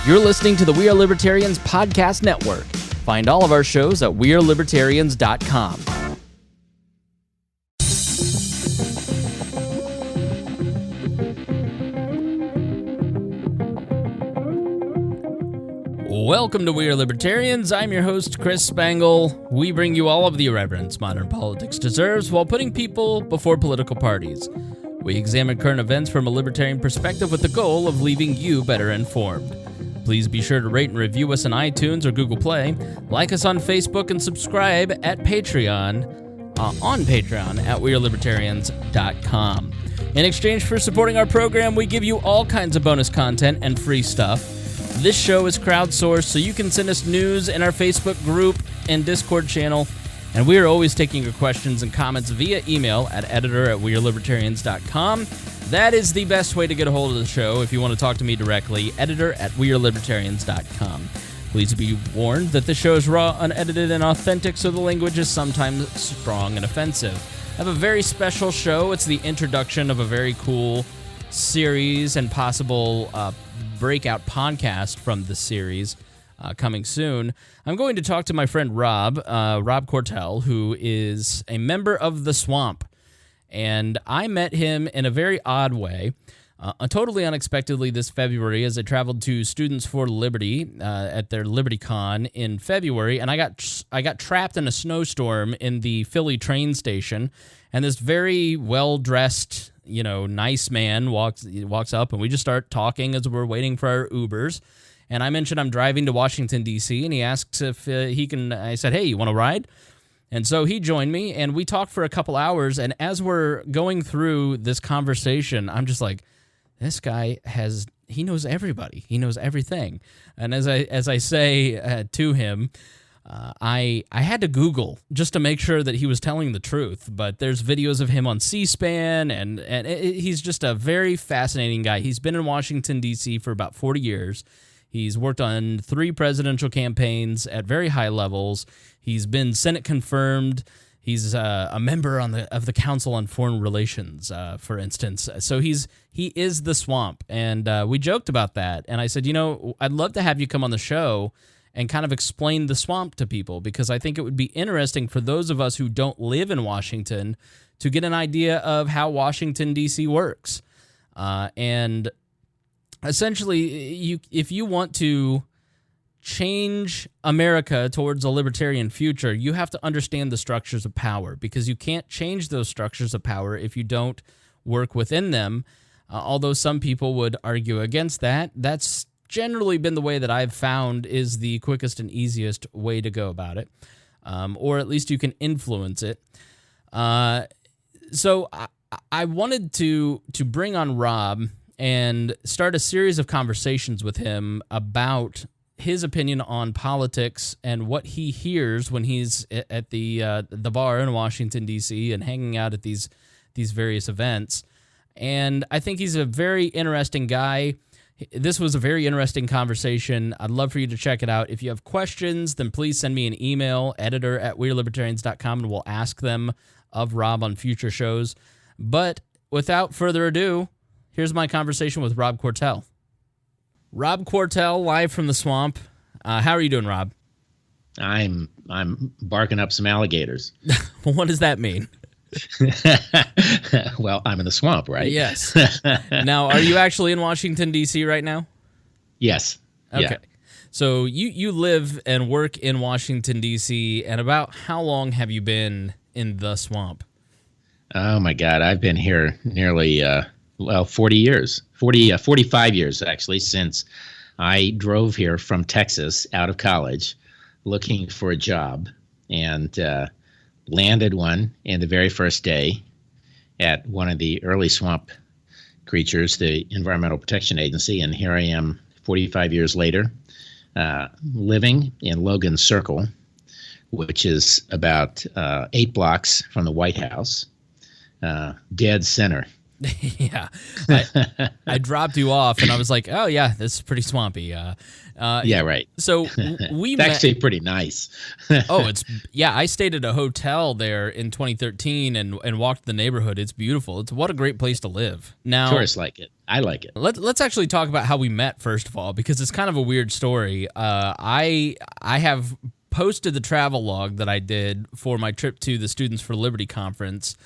You're listening to the We Are Libertarians podcast network. Find all of our shows at wearelibertarians.com. Welcome to We Are Libertarians. I'm your host, Chris Spangle. We bring you all of the irreverence modern politics deserves while putting people before political parties. We examine current events from a libertarian perspective with the goal of leaving you better informed. Please be sure to rate and review us on iTunes or Google Play, like us on Facebook, and subscribe at Patreon, on Patreon at wearelibertarians.com. In exchange for supporting our program, we give you all kinds of bonus content and free stuff. This show is crowdsourced, so you can send us news in our Facebook group and Discord channel, and we are always taking your questions and comments via email at editor@wearelibertarians.com. That is the best way to get a hold of the show if you want to talk to me directly, editor@wearelibertarians.com. Please be warned that the show is raw, unedited, and authentic, so the language is sometimes strong and offensive. I have a very special show. It's the introduction of a very cool series and possible breakout podcast from the series coming soon. I'm going to talk to my friend Rob Quartel, who is a member of the Swamp. And I met him in a very odd way, totally unexpectedly this February as I traveled to Students for Liberty at their LibertyCon in February, and I got trapped in a snowstorm in the Philly train station, and this very well-dressed, nice man walks up, and we just start talking as we're waiting for our Ubers. And I mentioned I'm driving to Washington, D.C., and he asks if he can. I said, hey, you want to ride? And so he joined me, and we talked for a couple hours, and as we're going through this conversation, I'm just like, this guy he knows everybody. He knows everything. And as I say to him, I had to Google just to make sure that he was telling the truth, but there's videos of him on C-SPAN, and he's just a very fascinating guy. He's been in Washington, D.C. for about 40 years. He's worked on 3 presidential campaigns at very high levels. He's been Senate confirmed. He's a member of the Council on Foreign Relations, for instance. So he is the Swamp, and we joked about that. And I said, I'd love to have you come on the show and kind of explain the Swamp to people, because I think it would be interesting for those of us who don't live in Washington to get an idea of how Washington, D.C. works. And essentially, if you want to change America towards a libertarian future, you have to understand the structures of power, because you can't change those structures of power if you don't work within them. Although some people would argue against that, that's generally been the way that I've found is the quickest and easiest way to go about it, or at least you can influence it. So I wanted to bring on Rob and start a series of conversations with him about his opinion on politics and what he hears when he's at the bar in Washington, D.C. and hanging out at these various events. And I think he's a very interesting guy. This was a very interesting conversation. I'd love for you to check it out. If you have questions, then please send me an email, editor@wearelibertarians.com, and we'll ask them of Rob on future shows. But without further ado, here's my conversation with Rob Quartel. Rob Quartel, live from the Swamp. How are you doing, Rob? I'm barking up some alligators. What does that mean? Well, I'm in the swamp, right? Yes. Now, are you actually in Washington, D.C. right now? Yes. Okay. Yeah. So you live and work in Washington, D.C., and about how long have you been in the Swamp? Oh, my God. I've been here nearly 40 years, 45 years, actually, since I drove here from Texas out of college looking for a job and landed one in the very first day at one of the early swamp creatures, the Environmental Protection Agency. And here I am 45 years later, living in Logan Circle, which is about 8 blocks from the White House, dead center Yeah, I dropped you off, and I was like, "Oh yeah, this is pretty swampy." Yeah, right. So we It's met. actually pretty nice. Oh, I stayed at a hotel there in 2013 and walked the neighborhood. It's beautiful. What a great place to live. Now, Tourists like it. I like it. let's actually talk about how we met first of all, because it's kind of a weird story. I have posted the travel log that I did for my trip to the Students for Liberty conference.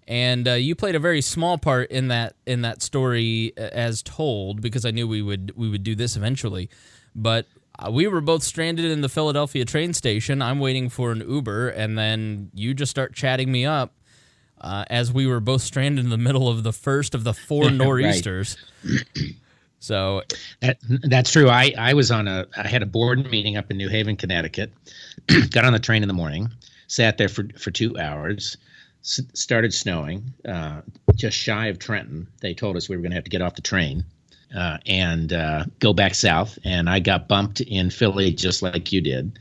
And you played a very small part in that story as told, because I knew we would do this eventually. But we were both stranded in the Philadelphia train station. I'm waiting for an Uber, and then you just start chatting me up as we were both stranded in the middle of the first of the 4 nor'easters. So that's true. I had a board meeting up in New Haven, Connecticut. Got on the train in the morning, sat there for 2 hours. Started snowing, just shy of Trenton. They told us we were going to have to get off the train and go back south. And I got bumped in Philly just like you did.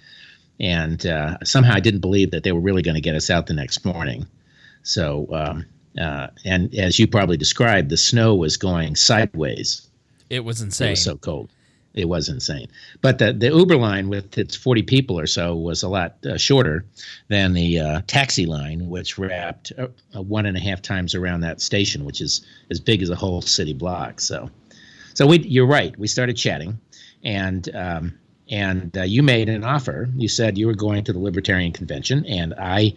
And somehow I didn't believe that they were really going to get us out the next morning. So, and as you probably described, the snow was going sideways. it was insane. It was so cold. It was insane. But the Uber line with its 40 people or so was a lot shorter than the taxi line, which wrapped 1.5 times around that station, which is as big as a whole city block. So you're right. We started chatting, and you made an offer. You said you were going to the Libertarian convention, and I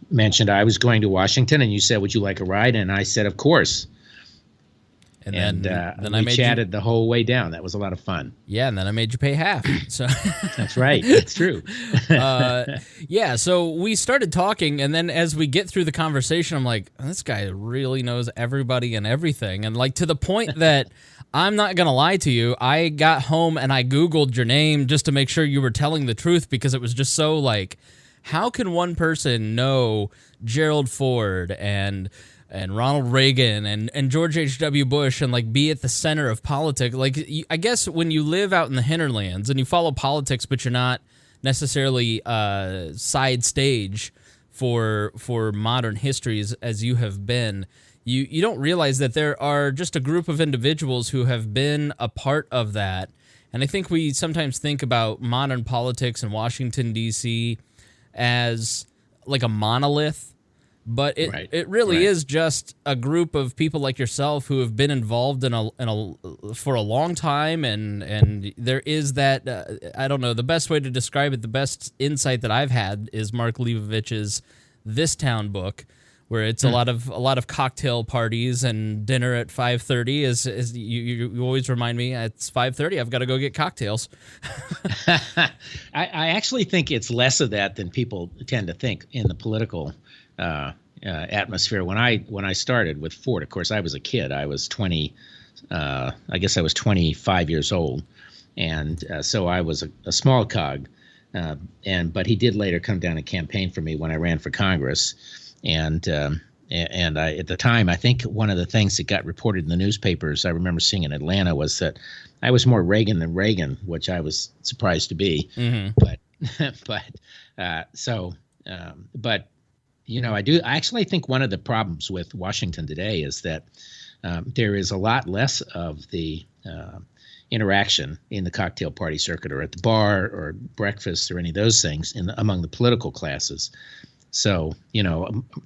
mentioned I was going to Washington, and you said, "Would you like a ride?" And I said, "Of course." And then we chatted the whole way down. That was a lot of fun. Yeah, and then I made you pay half. So that's right. That's true. Yeah, so we started talking, and then as we get through the conversation, I'm like, this guy really knows everybody and everything. And like to the point that I'm not going to lie to you, I got home and I Googled your name just to make sure you were telling the truth, because it was just so like, how can one person know Gerald Ford and Ronald Reagan and George H.W. Bush and like be at the center of politics? Like, I guess when you live out in the hinterlands and you follow politics, but you're not necessarily side stage for modern histories as you have been, you don't realize that there are just a group of individuals who have been a part of that. And I think we sometimes think about modern politics in Washington, D.C. as like a monolith. But it really is just a group of people like yourself who have been involved for a long time, and there is that I don't know, the best way to describe it, the best insight that I've had is Mark Leibovich's This Town book, where it's a lot of cocktail parties and dinner at 5:30. Is you always remind me it's 5:30. I've got to go get cocktails. I actually think it's less of that than people tend to think in the political atmosphere. When I started with Ford, of course, I was a kid. I was 20. I guess I was 25 years old, and so I was a small cog. But he did later come down and campaign for me when I ran for Congress, and I, at the time, I think one of the things that got reported in the newspapers, I remember seeing in Atlanta, was that I was more Reagan than Reagan, which I was surprised to be. Mm-hmm. But I actually think one of the problems with Washington today is that there is a lot less of the interaction in the cocktail party circuit or at the bar or breakfast or any of those things among the political classes. So,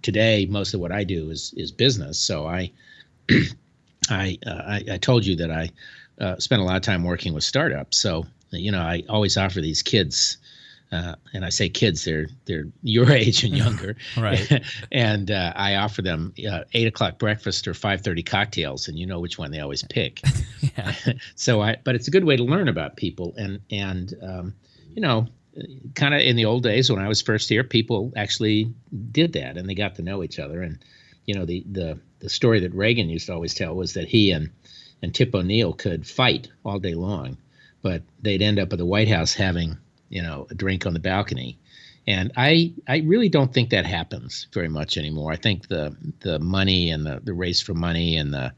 today most of what I do is business. So I told you that I spent a lot of time working with startups. So, I always offer these kids, and I say kids, they're your age and younger, right? And I offer them 8 o'clock breakfast or 5:30 cocktails, and you know which one they always pick. Yeah. But it's a good way to learn about people, and kind of in the old days when I was first here, people actually did that, and they got to know each other. And the story that Reagan used to always tell was that he and Tip O'Neill could fight all day long, but they'd end up at the White House having a drink on the balcony. And I really don't think that happens very much anymore. I think the money and the race for money and the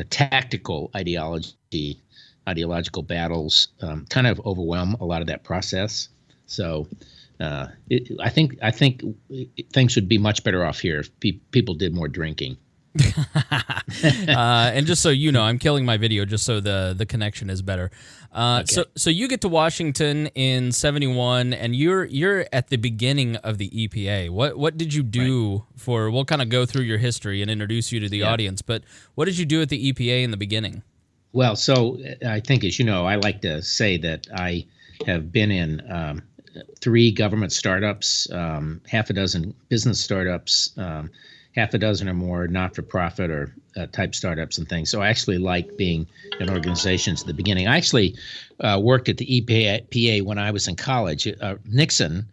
tactical ideological battles kind of overwhelm a lot of that process. So I think things would be much better off here if people did more drinking. And just so you know, I'm killing my video just so the connection is better. Okay. So you get to Washington in '71, and you're at the beginning of the EPA. What did you do for? We'll kind of go through your history and introduce you to the audience. But what did you do at the EPA in the beginning? Well, so I think, as you know, I like to say that I have been in 3 government startups, half a dozen business startups, half a dozen or more not-for-profit or type startups and things. So I actually like being in organizations at the beginning. I actually worked at the EPA when I was in college. Nixon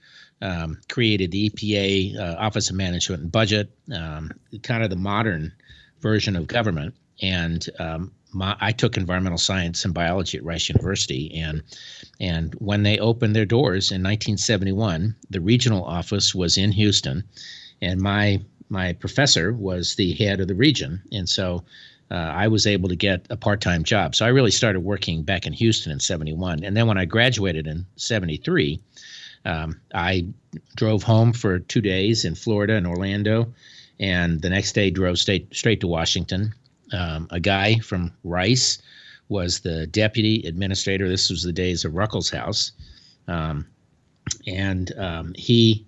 created the EPA Office of Management and Budget, kind of the modern version of government. And I took environmental science and biology at Rice University, and when they opened their doors in 1971, the regional office was in Houston, and my professor was the head of the region, and so I was able to get a part-time job. So I really started working back in Houston in '71, and then when I graduated in '73, I drove home for 2 days in Florida and Orlando, and the next day drove straight to Washington. A guy from Rice was the deputy administrator. This was the days of Ruckelshaus, and he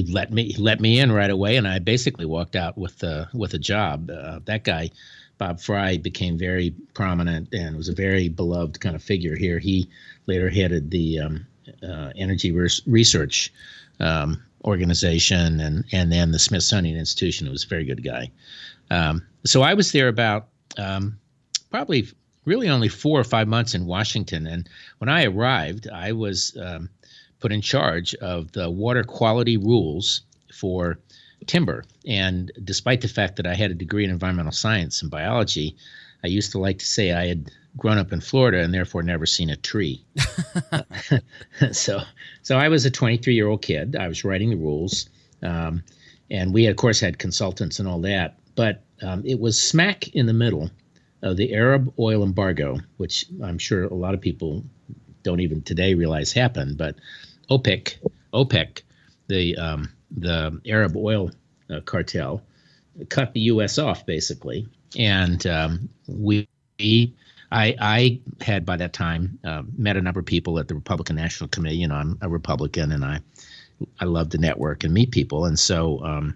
let me in right away, and I basically walked out with a job. That guy, Bob Fry, became very prominent and was a very beloved kind of figure here. He later headed the energy research organization, and then the Smithsonian Institution. He was a very good guy. So I was there about probably really only 4 or 5 months in Washington. And when I arrived, I was put in charge of the water quality rules for timber. And despite the fact that I had a degree in environmental science and biology, I used to like to say I had grown up in Florida and therefore never seen a tree. So I was a 23-year-old kid. I was writing the rules. And we, of course, had consultants and all that. But it was smack in the middle of the Arab oil embargo, which I'm sure a lot of people don't even today realize happened. But OPEC, the Arab oil cartel, cut the U.S. off basically, and I had by that time met a number of people at the Republican National Committee. You know, I'm a Republican, and I love to network and meet people, and so.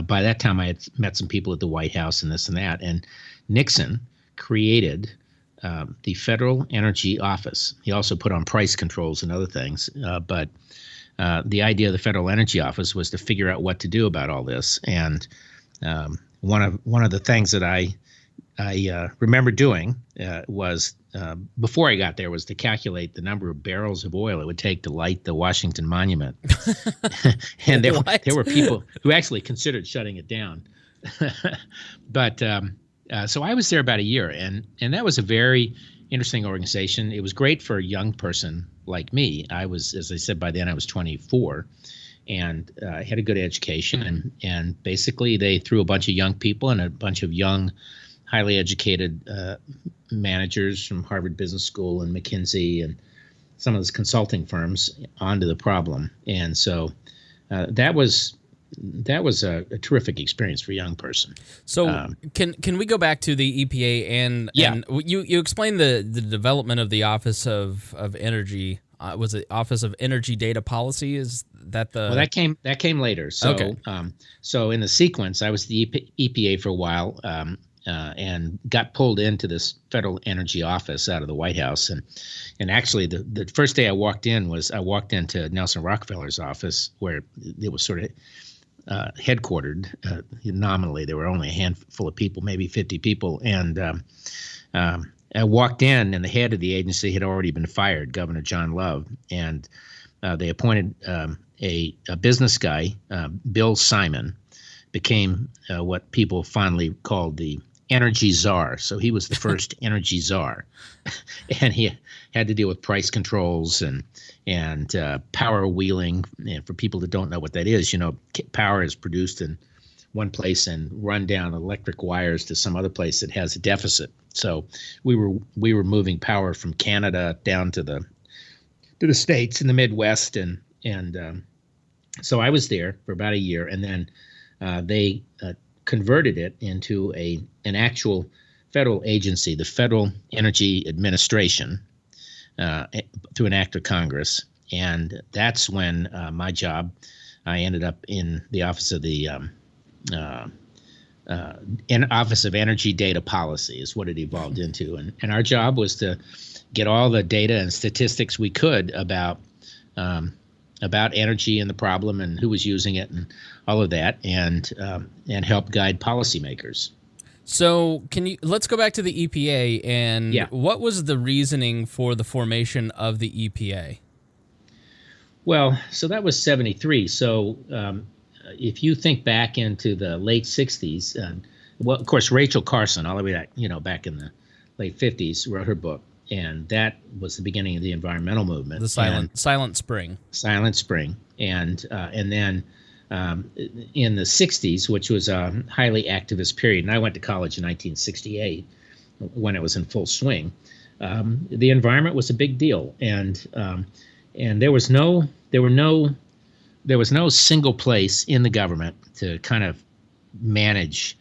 By that time, I had met some people at the White House and this and that. And Nixon created the Federal Energy Office. He also put on price controls and other things. But the idea of the Federal Energy Office was to figure out what to do about all this. And one of the things that I remember doing was before I got there was to calculate the number of barrels of oil it would take to light the Washington Monument. And there were people who actually considered shutting it down. But so I was there about a year, and that was a very interesting organization. It was great for a young person like me. I was, as I said, by then I was 24, and I had a good education. And basically they threw a bunch of young people and a bunch of young, highly educated managers from Harvard Business School and McKinsey and some of those consulting firms onto the problem. And so that was a terrific experience for a young person. So can we go back to the EPA and you explained the development of the Office of Energy? Was it Office of Energy Data Policy? Is that the? Well, that came later. So okay. So in the sequence, I was the EPA for a while. And got pulled into this Federal Energy Office out of the White House. And actually, the first day I walked into Nelson Rockefeller's office, where it was sort of headquartered. Nominally, there were only a handful of people, maybe 50 people. And I walked in, and the head of the agency had already been fired, Governor John Love. And they appointed a business guy, Bill Simon, became what people fondly called the energy czar. So he was the first energy czar, and he had to deal with price controls and power wheeling. And for people that don't know what that is, you know, power is produced in one place and run down electric wires to some other place that has a deficit. So we were moving power from Canada down to the states in the Midwest, and so I was there for about a year, and then they converted it into an actual federal agency, the Federal Energy Administration, through an act of Congress. And that's when my job, I ended up in the office of the Office of Energy Data Policy is what it evolved into. And our job was to get all the data and statistics we could about energy and the problem and who was using it and all of that, and help guide policymakers. So let's go back to the EPA, and what was the reasoning for the formation of the EPA? Well, so that was 73. So if you think back into the late 60s, well, of course, Rachel Carson, all the way back, back in the late 50s, wrote her book, and that was the beginning of the environmental movement. The Silent Spring. Silent Spring. And then in the 60s, which was a highly activist period, and I went to college in 1968 when it was in full swing, the environment was a big deal. And there was no single place in the government to kind of manage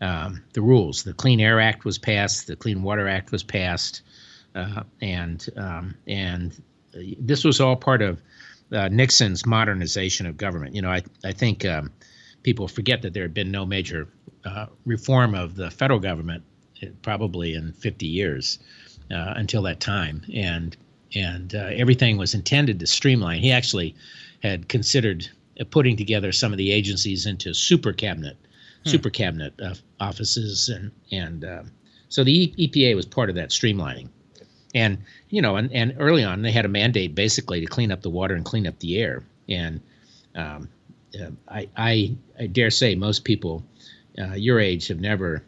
the rules. The Clean Air Act was passed, the Clean Water Act was passed, and this was all part of Nixon's modernization of government. I think people forget that there had been no major reform of the federal government probably in 50 years until that time, and everything was intended to streamline. He actually had considered putting together some of the agencies into super cabinet offices, and so the EPA was part of that streamlining. And and early on they had a mandate basically to clean up the water and clean up the air. And I dare say most people your age have never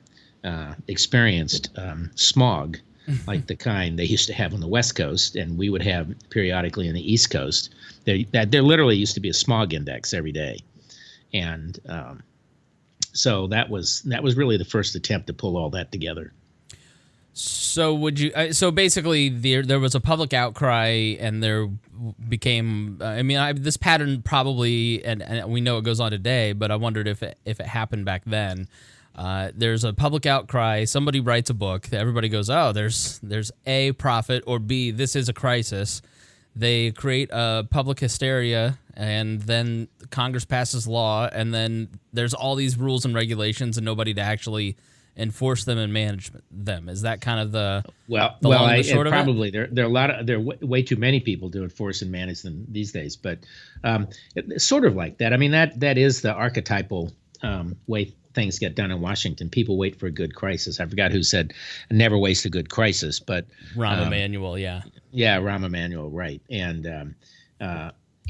experienced smog like the kind they used to have on the West Coast, and we would have periodically on the East Coast. There literally used to be a smog index every day, and so that was really the first attempt to pull all that together. So so basically, there was a public outcry, and there became. This pattern probably, and we know it goes on today, but I wondered if it happened back then. There's a public outcry. Somebody writes a book. Everybody goes, "Oh, there's A, profit, or B, this is a crisis." They create a public hysteria, and then Congress passes law, and then there's all these rules and regulations, and nobody to actually enforce them and manage them. Is that kind of the long and the short of it? Probably there are way too many people to enforce and manage them these days. But it's sort of like that. I mean, that is the archetypal way things get done in Washington. People wait for a good crisis. I forgot who said, "Never waste a good crisis." But Rahm Emanuel, yeah, Rahm Emanuel, right. And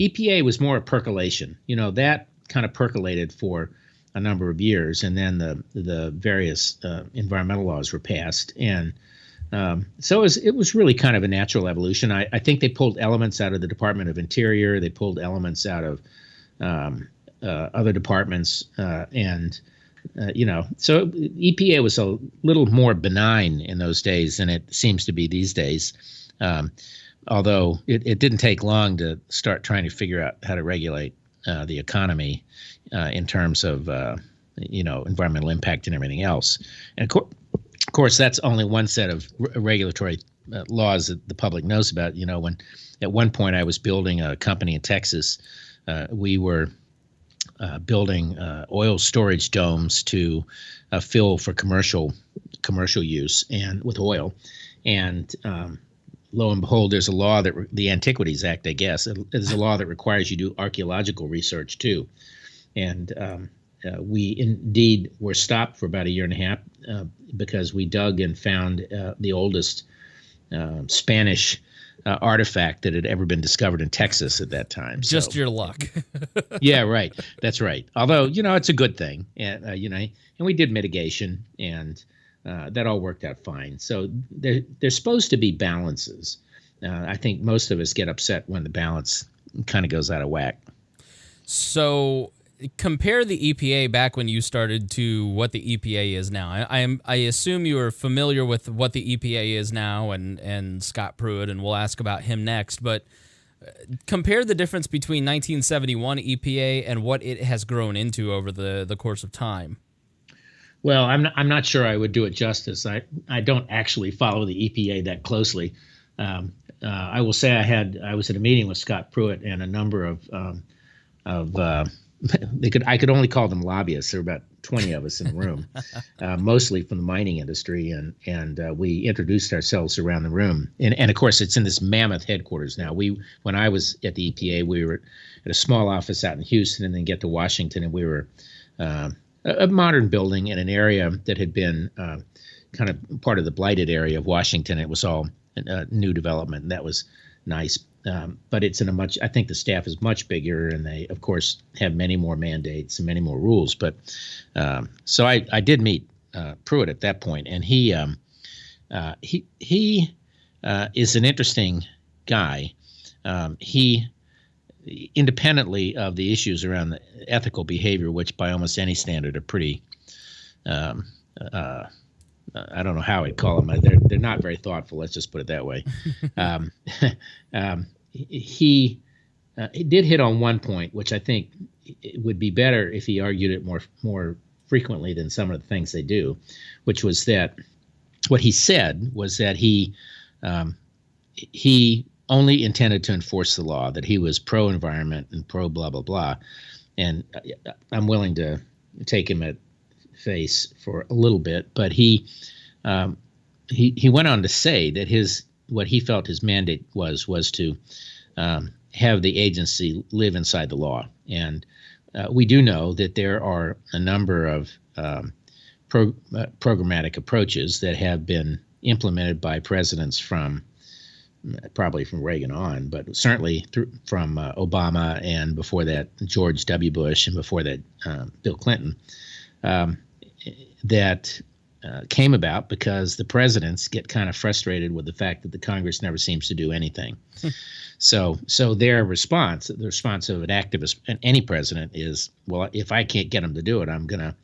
EPA was more a percolation. That kind of percolated for a number of years, and then the various environmental laws were passed, and so it was really kind of a natural evolution. I think they pulled elements out of the Department of Interior, they pulled elements out of other departments, and so EPA was a little more benign in those days than it seems to be these days. Although it didn't take long to start trying to figure out how to regulate the economy in terms of environmental impact and everything else. And of course, that's only one set of regulatory laws that the public knows about. When at one point I was building a company in Texas, we were building oil storage domes to fill for commercial use and with oil, and lo and behold, there's a law the Antiquities Act, I guess, there's a law that requires you to do archaeological research too. And we indeed were stopped for about a year and a half because we dug and found the oldest Spanish artifact that had ever been discovered in Texas at that time. Just your luck. Yeah, right. That's right. Although, it's a good thing. And, and we did mitigation, and that all worked out fine. So there's supposed to be balances. I think most of us get upset when the balance kind of goes out of whack. So compare the EPA back when you started to what the EPA is now. I assume you are familiar with what the EPA is now and Scott Pruitt, and we'll ask about him next. But compare the difference between 1971 EPA and what it has grown into over the course of time. Well, I'm not sure I would do it justice. I don't actually follow the EPA that closely. I will say I was at a meeting with Scott Pruitt and a number of I could only call them lobbyists. There were about 20 of us in the room, mostly from the mining industry, and we introduced ourselves around the room. And of course, it's in this mammoth headquarters now. When I was at the EPA, we were at a small office out in Houston, and then get to Washington, and we were a modern building in an area that had been kind of part of the blighted area of Washington. It was all new development, and that was nice. But it's I think the staff is much bigger, and they, of course, have many more mandates and many more rules. But so I did meet Pruitt at that point, and he is an interesting guy. He, independently of the issues around the ethical behavior, which by almost any standard are pretty, I don't know how I'd call them. They're not very thoughtful. Let's just put it that way. He did hit on one point, which I think it would be better if he argued it more frequently than some of the things they do, which was that what he said was that he only intended to enforce the law, that he was pro-environment and pro-blah, blah, blah. And I'm willing to take him at face for a little bit, but he went on to say that what he felt his mandate was to have the agency live inside the law. And we do know that there are a number of programmatic approaches that have been implemented by presidents probably from Reagan on, but certainly from Obama, and before that George W. Bush, and before that Bill Clinton, that came about because the presidents get kind of frustrated with the fact that the Congress never seems to do anything. So their response, the response of an activist, and any president, is, well, if I can't get them to do it, I'm going to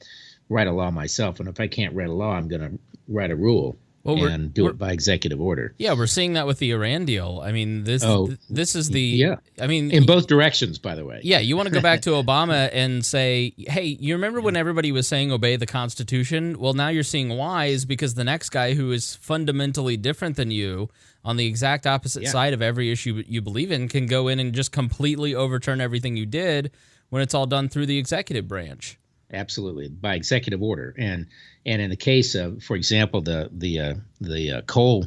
write a law myself. And if I can't write a law, I'm going to write a rule and do it by executive order. Yeah, we're seeing that with the Iran deal. I mean, this is the... Yeah. I mean, in both directions, by the way. Yeah, you want to go back to Obama and say, hey, you remember when everybody was saying obey the Constitution? Well, now you're seeing why, is because the next guy who is fundamentally different than you, on the exact opposite side of every issue you believe in, can go in and just completely overturn everything you did when it's all done through the executive branch. Absolutely, by executive order. And in the case of, for example, the coal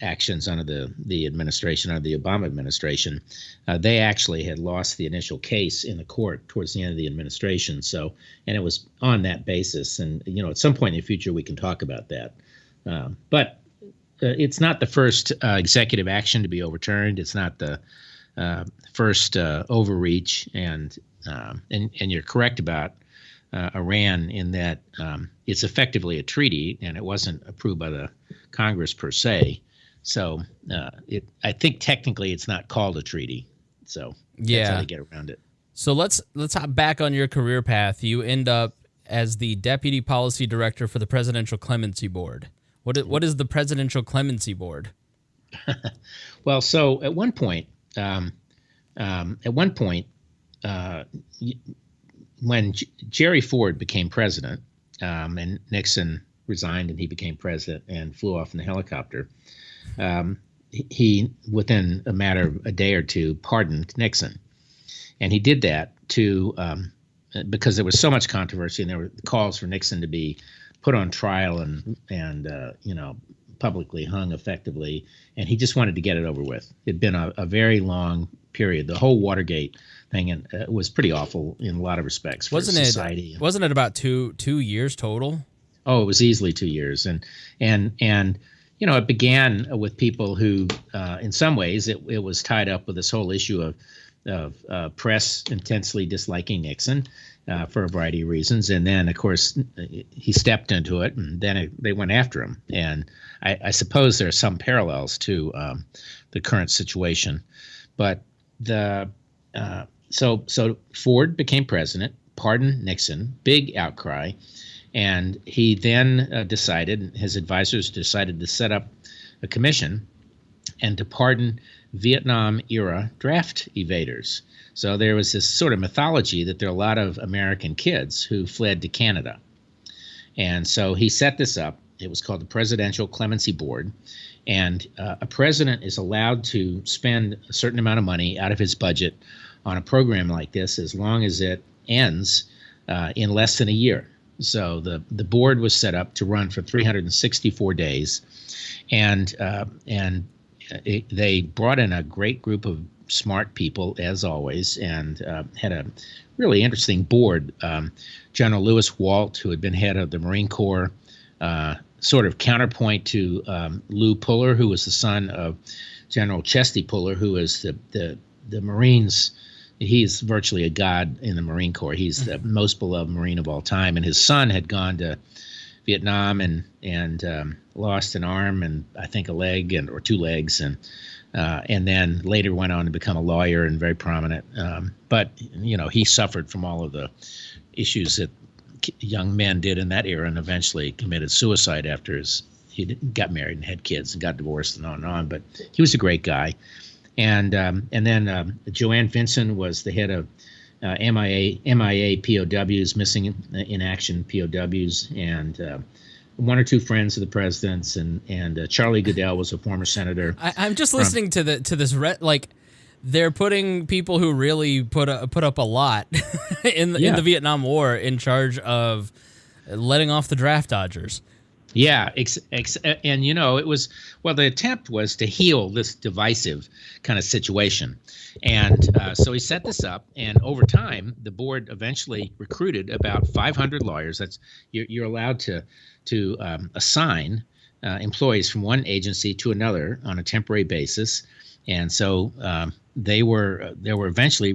actions under the administration, under the Obama administration, they actually had lost the initial case in the court towards the end of the administration. So, and it was on that basis. And at some point in the future we can talk about that. But it's not the first executive action to be overturned. It's not the first overreach. And you're correct about Iran in that it's effectively a treaty, and it wasn't approved by the Congress per se. So I think technically it's not called a treaty. So that's how they get around it. So let's hop back on your career path. You end up as the Deputy Policy Director for the Presidential Clemency Board. What is the Presidential Clemency Board? Well, so at one point, when Jerry Ford became president, and Nixon resigned and he became president and flew off in the helicopter, he, within a matter of a day or two, pardoned Nixon. And he did that because there was so much controversy, and there were calls for Nixon to be put on trial and publicly hung effectively. And he just wanted to get it over with. It'd been a very long period. The whole Watergate thing was pretty awful in a lot of respects for society. Wasn't it about two years total? Oh, it was easily 2 years. And it began with people who, in some ways, it was tied up with this whole issue of press intensely disliking Nixon for a variety of reasons. And then, of course, he stepped into it, and then they went after him. And I suppose there are some parallels to the current situation. But so Ford became president, pardoned Nixon, big outcry. And he then his advisors decided to set up a commission and to pardon Vietnam-era draft evaders. So there was this sort of mythology that there are a lot of American kids who fled to Canada. And so he set this up. It was called the Presidential Clemency Board. And a president is allowed to spend a certain amount of money out of his budget on a program like this as long as it ends in less than a year. So the board was set up to run for 364 days, and they brought in a great group of smart people, as always, and had a really interesting board. General Lewis Walt, who had been head of the Marine Corps, sort of counterpoint to Lou Puller, who was the son of General Chesty Puller, who is the Marines. He's virtually a god in the Marine Corps. He's the most beloved Marine of all time. And his son had gone to Vietnam and lost an arm and I think a leg or two legs, and then later went on to become a lawyer and very prominent. But he suffered from all of the issues that young men did in that era, and eventually committed suicide after he got married and had kids and got divorced and on and on. But he was a great guy. And then Joanne Vinson was the head of MIA POWs, missing in action POWs, and one or two friends of the president's, and Charlie Goodell was a former senator. I'm just listening to this like they're putting people who really put up a lot in the Vietnam War in charge of letting off the draft dodgers. Yeah, and it was, the attempt was to heal this divisive kind of situation. And so he set this up, and over time, the board eventually recruited about 500 lawyers. That's you're allowed to assign employees from one agency to another on a temporary basis. And so they were eventually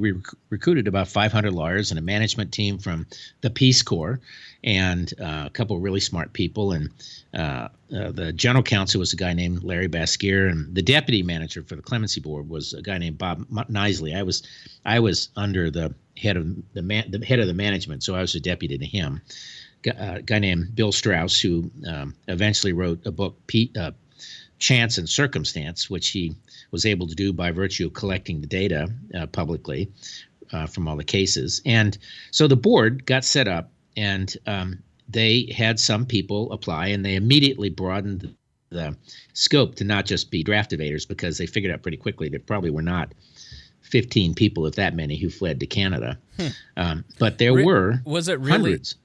recruited about 500 lawyers and a management team from the Peace Corps, and a couple of really smart people. And the general counsel was a guy named Larry Baskier, and the deputy manager for the Clemency Board was a guy named Bob Nisley. I was under the head of the head of the management, so I was a deputy to him. A guy named Bill Strauss, who eventually wrote a book, Chance and Circumstance, which he was able to do by virtue of collecting the data publicly from all the cases. And so the board got set up, and they had some people apply, and they immediately broadened the scope to not just be draft evaders, because they figured out pretty quickly there probably were not 15 people, if that many, who fled to Canada. But there were was it really hundreds.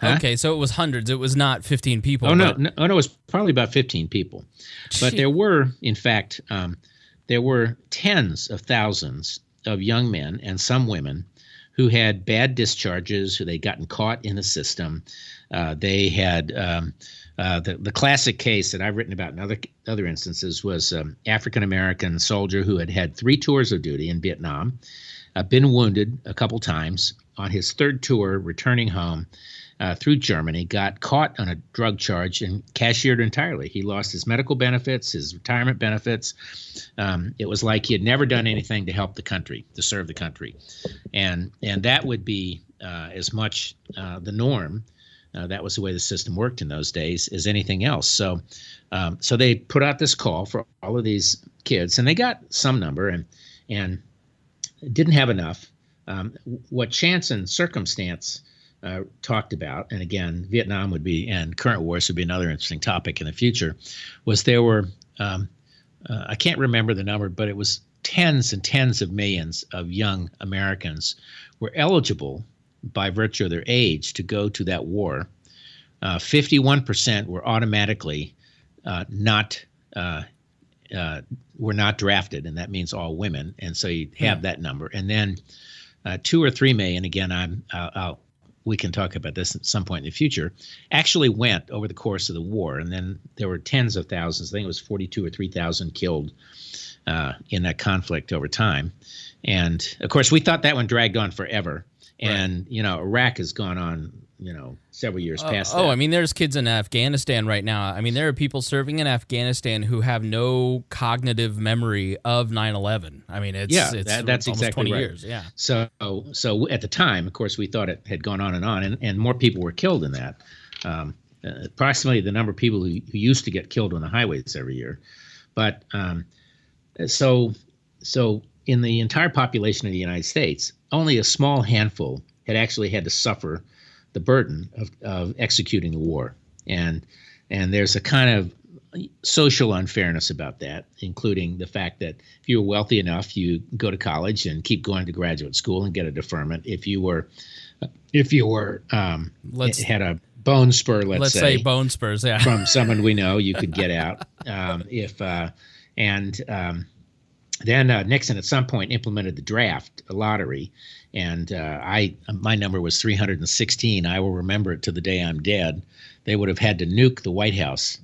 Okay, so it was hundreds. It was not 15 people. Oh, no, it was probably about 15 people. But there were, in fact, there were tens of thousands of young men and some women who had bad discharges, who they'd gotten caught in the system. They had the classic case that I've written about in other instances was African-American soldier who had 3 tours of duty in Vietnam, been wounded a couple times. On his 3rd tour, returning home through Germany, got caught on a drug charge and cashiered entirely. He lost his medical benefits, his retirement benefits. It was like he had never done anything to help the country, to serve the country. And that would be as much the norm. That was the way the system worked in those days as anything else. So they put out this call for all of these kids, and they got some number and didn't have enough. What Chance and Circumstance talked about, and again, Vietnam would be, and current wars would be another interesting topic in the future, was there were, I can't remember the number, but it was tens and tens of millions of young Americans were eligible by virtue of their age to go to that war. 51% were automatically were not drafted, and that means all women. And so you have that number. And then 2 or 3 million, again, we can talk about this at some point in the future, actually went over the course of the war. And then there were tens of thousands, I think it was 42 or 3,000 killed in that conflict over time. And of course, we thought that one dragged on forever. And, Iraq has gone on, several years past that. Oh, I mean, there's kids in Afghanistan right now. I mean, there are people serving in Afghanistan who have no cognitive memory of 9/11. I mean, it's that's almost exactly 20 right. years. Yeah. So at the time, of course, we thought it had gone on, and more people were killed in that. Approximately the number of people who used to get killed on the highways every year. But so in the entire population of the United States, only a small handful had actually had to suffer the burden of executing the war. And there's a kind of social unfairness about that, including the fact that if you were wealthy enough, you go to college and keep going to graduate school and get a deferment. If you were had a bone spur, let's say bone spurs, yeah, from someone we know, you could get out. Then Nixon at some point implemented the draft, a lottery, and my number was 316. I will remember it to the day I'm dead. They would have had to nuke the White House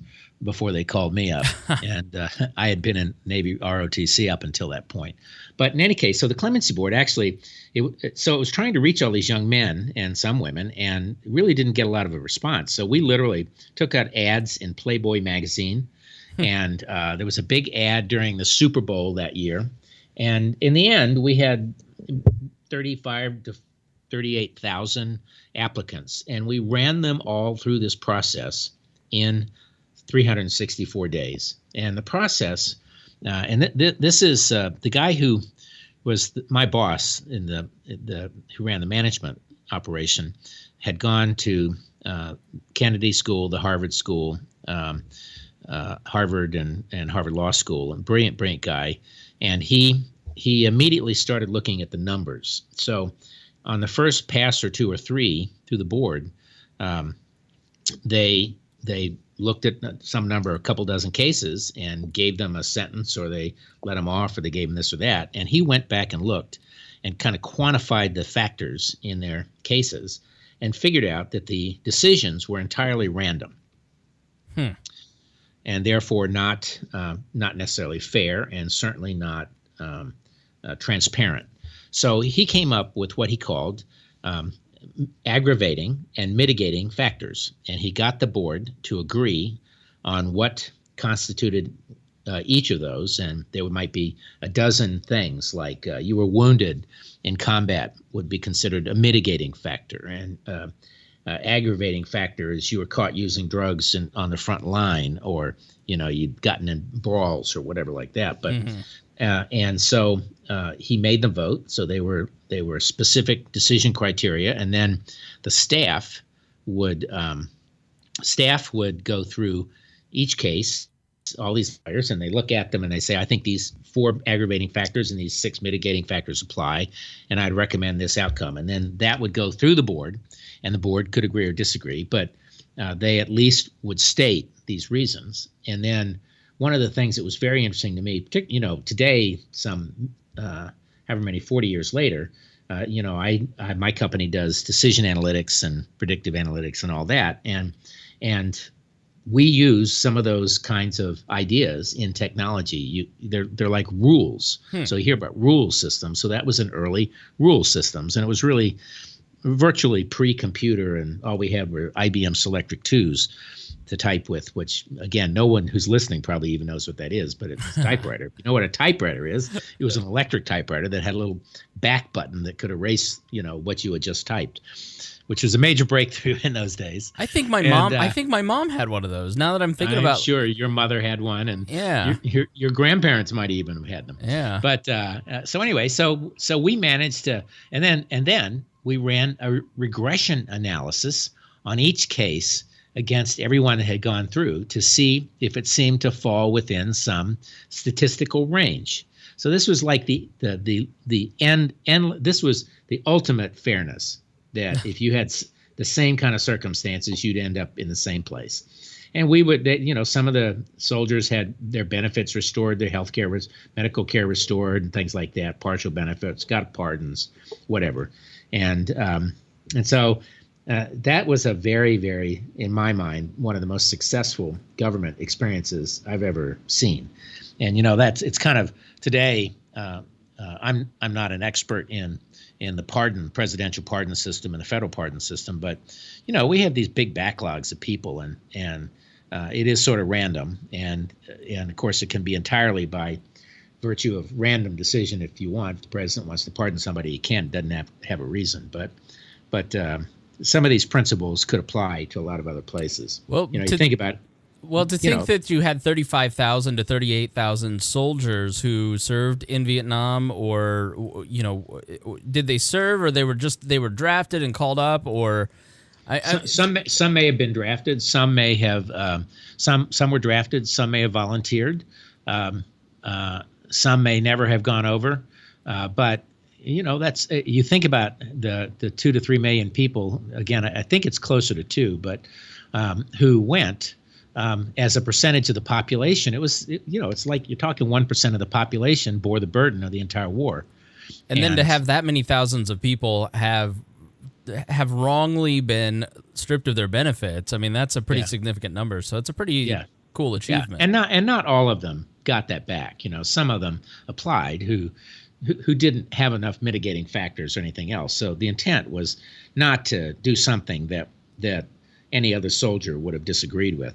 before they called me up, and I had been in Navy ROTC up until that point. But in any case, so the Clemency Board actually, it was trying to reach all these young men and some women, and really didn't get a lot of a response. So we literally took out ads in Playboy magazine, and there was a big ad during the Super Bowl that year, and in the end, we had 35 to 38,000 applicants, and we ran them all through this process in 364 days. And the process, this is the guy who was my boss who ran the management operation, had gone to Kennedy School, the Harvard School, Harvard and Harvard Law School, and brilliant guy. And he immediately started looking at the numbers. So on the first pass or two or three through the board, they looked at some number, a couple dozen cases, and gave them a sentence, or they let them off, or they gave them this or that. And he went back and looked and kind of quantified the factors in their cases and figured out that the decisions were entirely random, and therefore not necessarily fair, and certainly not transparent. So he came up with what he called aggravating and mitigating factors, and he got the board to agree on what constituted each of those. And there might be a dozen things, like you were wounded in combat would be considered a mitigating factor, and aggravating factor is you were caught using drugs on the front line, or you'd gotten in brawls or whatever like that. But and so he made them vote. So they were specific decision criteria, and then the staff would go through each case, all these fighters, and they look at them and they say, I think these 4 aggravating factors and these 6 mitigating factors apply, and I'd recommend this outcome. And then that would go through the board, and the board could agree or disagree, but they at least would state these reasons. And then one of the things that was very interesting to me, today, some however many 40 years later, my company does decision analytics and predictive analytics and all that, and we use some of those kinds of ideas in technology. They're like rules. So you hear about rule systems. So that was an early rule systems, and it was really virtually pre-computer, and all we had were IBM Selectric 2s to type with, which, again, no one who's listening probably even knows what that is, but it's a typewriter. You know what a typewriter is? It was an electric typewriter that had a little back button that could erase, what you had just typed, which was a major breakthrough in those days. I think my mom had one of those. Now that I'm thinking about, sure your mother had one, and yeah, your grandparents might even have had them. Yeah. But so anyway, so we managed to, and then we ran a regression analysis on each case against everyone that had gone through to see if it seemed to fall within some statistical range. So this was like the end. This was the ultimate fairness, that if you had the same kind of circumstances, you'd end up in the same place. And we would, some of the soldiers had their benefits restored, their health care, medical care restored, and things like that, partial benefits, got pardons, whatever. And so that was a very, very, in my mind, one of the most successful government experiences I've ever seen. And it's kind of today. I'm not an expert in the presidential pardon system and the federal pardon system, but we have these big backlogs of people, and it is sort of random, and of course it can be entirely by virtue of random decision. If you want, if the president wants to pardon somebody, he can, doesn't have a reason, but some of these principles could apply to a lot of other places. Well, you think about. Well, to think that you had 35,000 to 38,000 soldiers who served in Vietnam, or did they serve, or they were drafted and called up, or Some may have been drafted. Some may have some were drafted. Some may have volunteered. Some may never have gone over. But that's you think about the 2 to 3 million people. Again, I think it's closer to 2, but who went as a percentage of the population. It's like you're talking 1% of the population bore the burden of the entire war. And then to have that many thousands of people have wrongly been stripped of their benefits, I mean, that's a pretty significant number. So it's a pretty cool achievement. Yeah. And not all of them got that back. Some of them applied who didn't have enough mitigating factors or anything else. So the intent was not to do something that any other soldier would have disagreed with.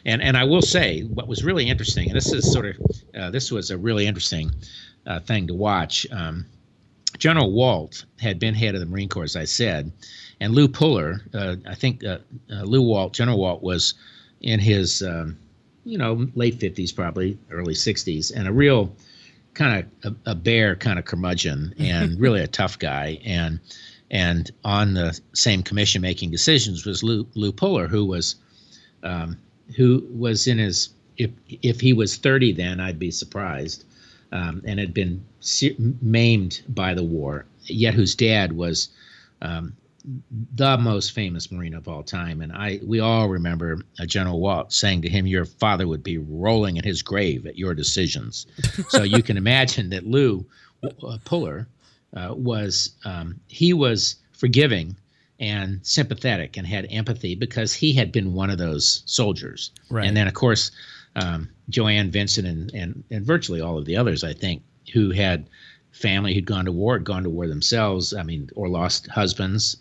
And I will say what was really interesting, and this was a really interesting thing to watch. General Walt had been head of the Marine Corps, as I said, and Lou Puller, I think General Walt was in his late 50s, probably early 60s, and a real kind of a bear kind of curmudgeon and really a tough guy. And on the same commission making decisions was Lou Puller, who was in his, if he was 30 then, I'd be surprised, and had been maimed by the war, yet whose dad was the most famous Marine of all time. And we all remember General Walt saying to him, "Your father would be rolling in his grave at your decisions." So you can imagine that Lou Puller was forgiving and sympathetic and had empathy because he had been one of those soldiers. Right. And then, of course, Joanne, Vincent, and virtually all of the others, I think, who had family who'd gone to war themselves, or lost husbands,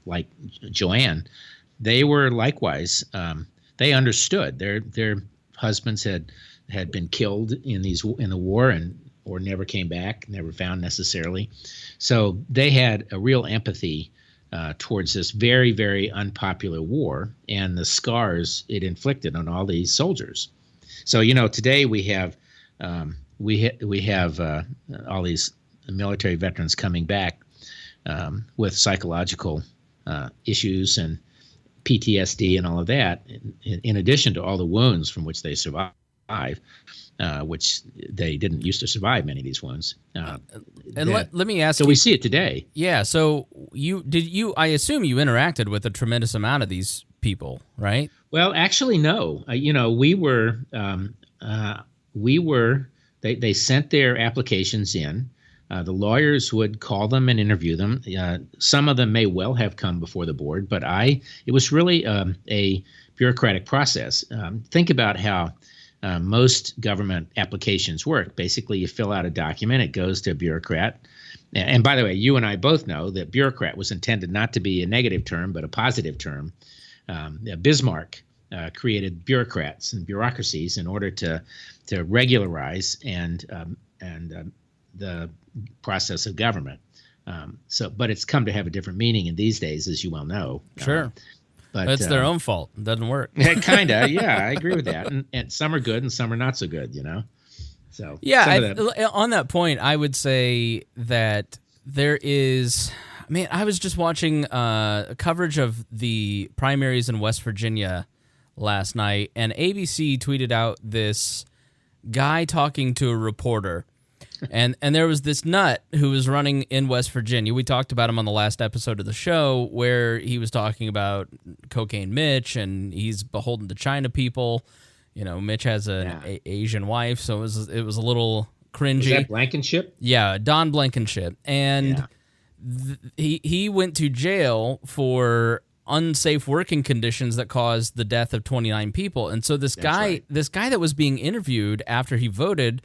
like Joanne, they were likewise, they understood their husbands had been killed in the war or never came back, never found necessarily. So they had a real empathy towards this very, very unpopular war and the scars it inflicted on all these soldiers. So today we have all these military veterans coming back with psychological issues and PTSD and all of that, in addition to all the wounds from which they survived, which they didn't used to survive, many of these wounds. Let me ask you. So we see it today. Yeah, so I assume you interacted with a tremendous amount of these people, right? Well, actually, no. They sent their applications in. The lawyers would call them and interview them. Some of them may well have come before the board, but it was really a bureaucratic process. Think about how most government applications work. Basically, you fill out a document, it goes to a bureaucrat. And by the way, you and I both know that bureaucrat was intended not to be a negative term, but a positive term. Bismarck created bureaucrats and bureaucracies in order to regularize and the process of government. But it's come to have a different meaning in these days, as you well know. Sure. But it's their own fault. It doesn't work. Kind of, yeah, I agree with that. And some are good and some are not so good, So yeah, on that point, I would say that there is. I was just watching coverage of the primaries in West Virginia last night, and ABC tweeted out this guy talking to a reporter. And there was this nut who was running in West Virginia. We talked about him on the last episode of the show where he was talking about Cocaine Mitch, and he's beholden to China people. Mitch has an Asian wife, so it was a little cringy. Was that Blankenship? Yeah, Don Blankenship. And he went to jail for unsafe working conditions that caused the death of 29 people. And so this guy that was being interviewed after he voted,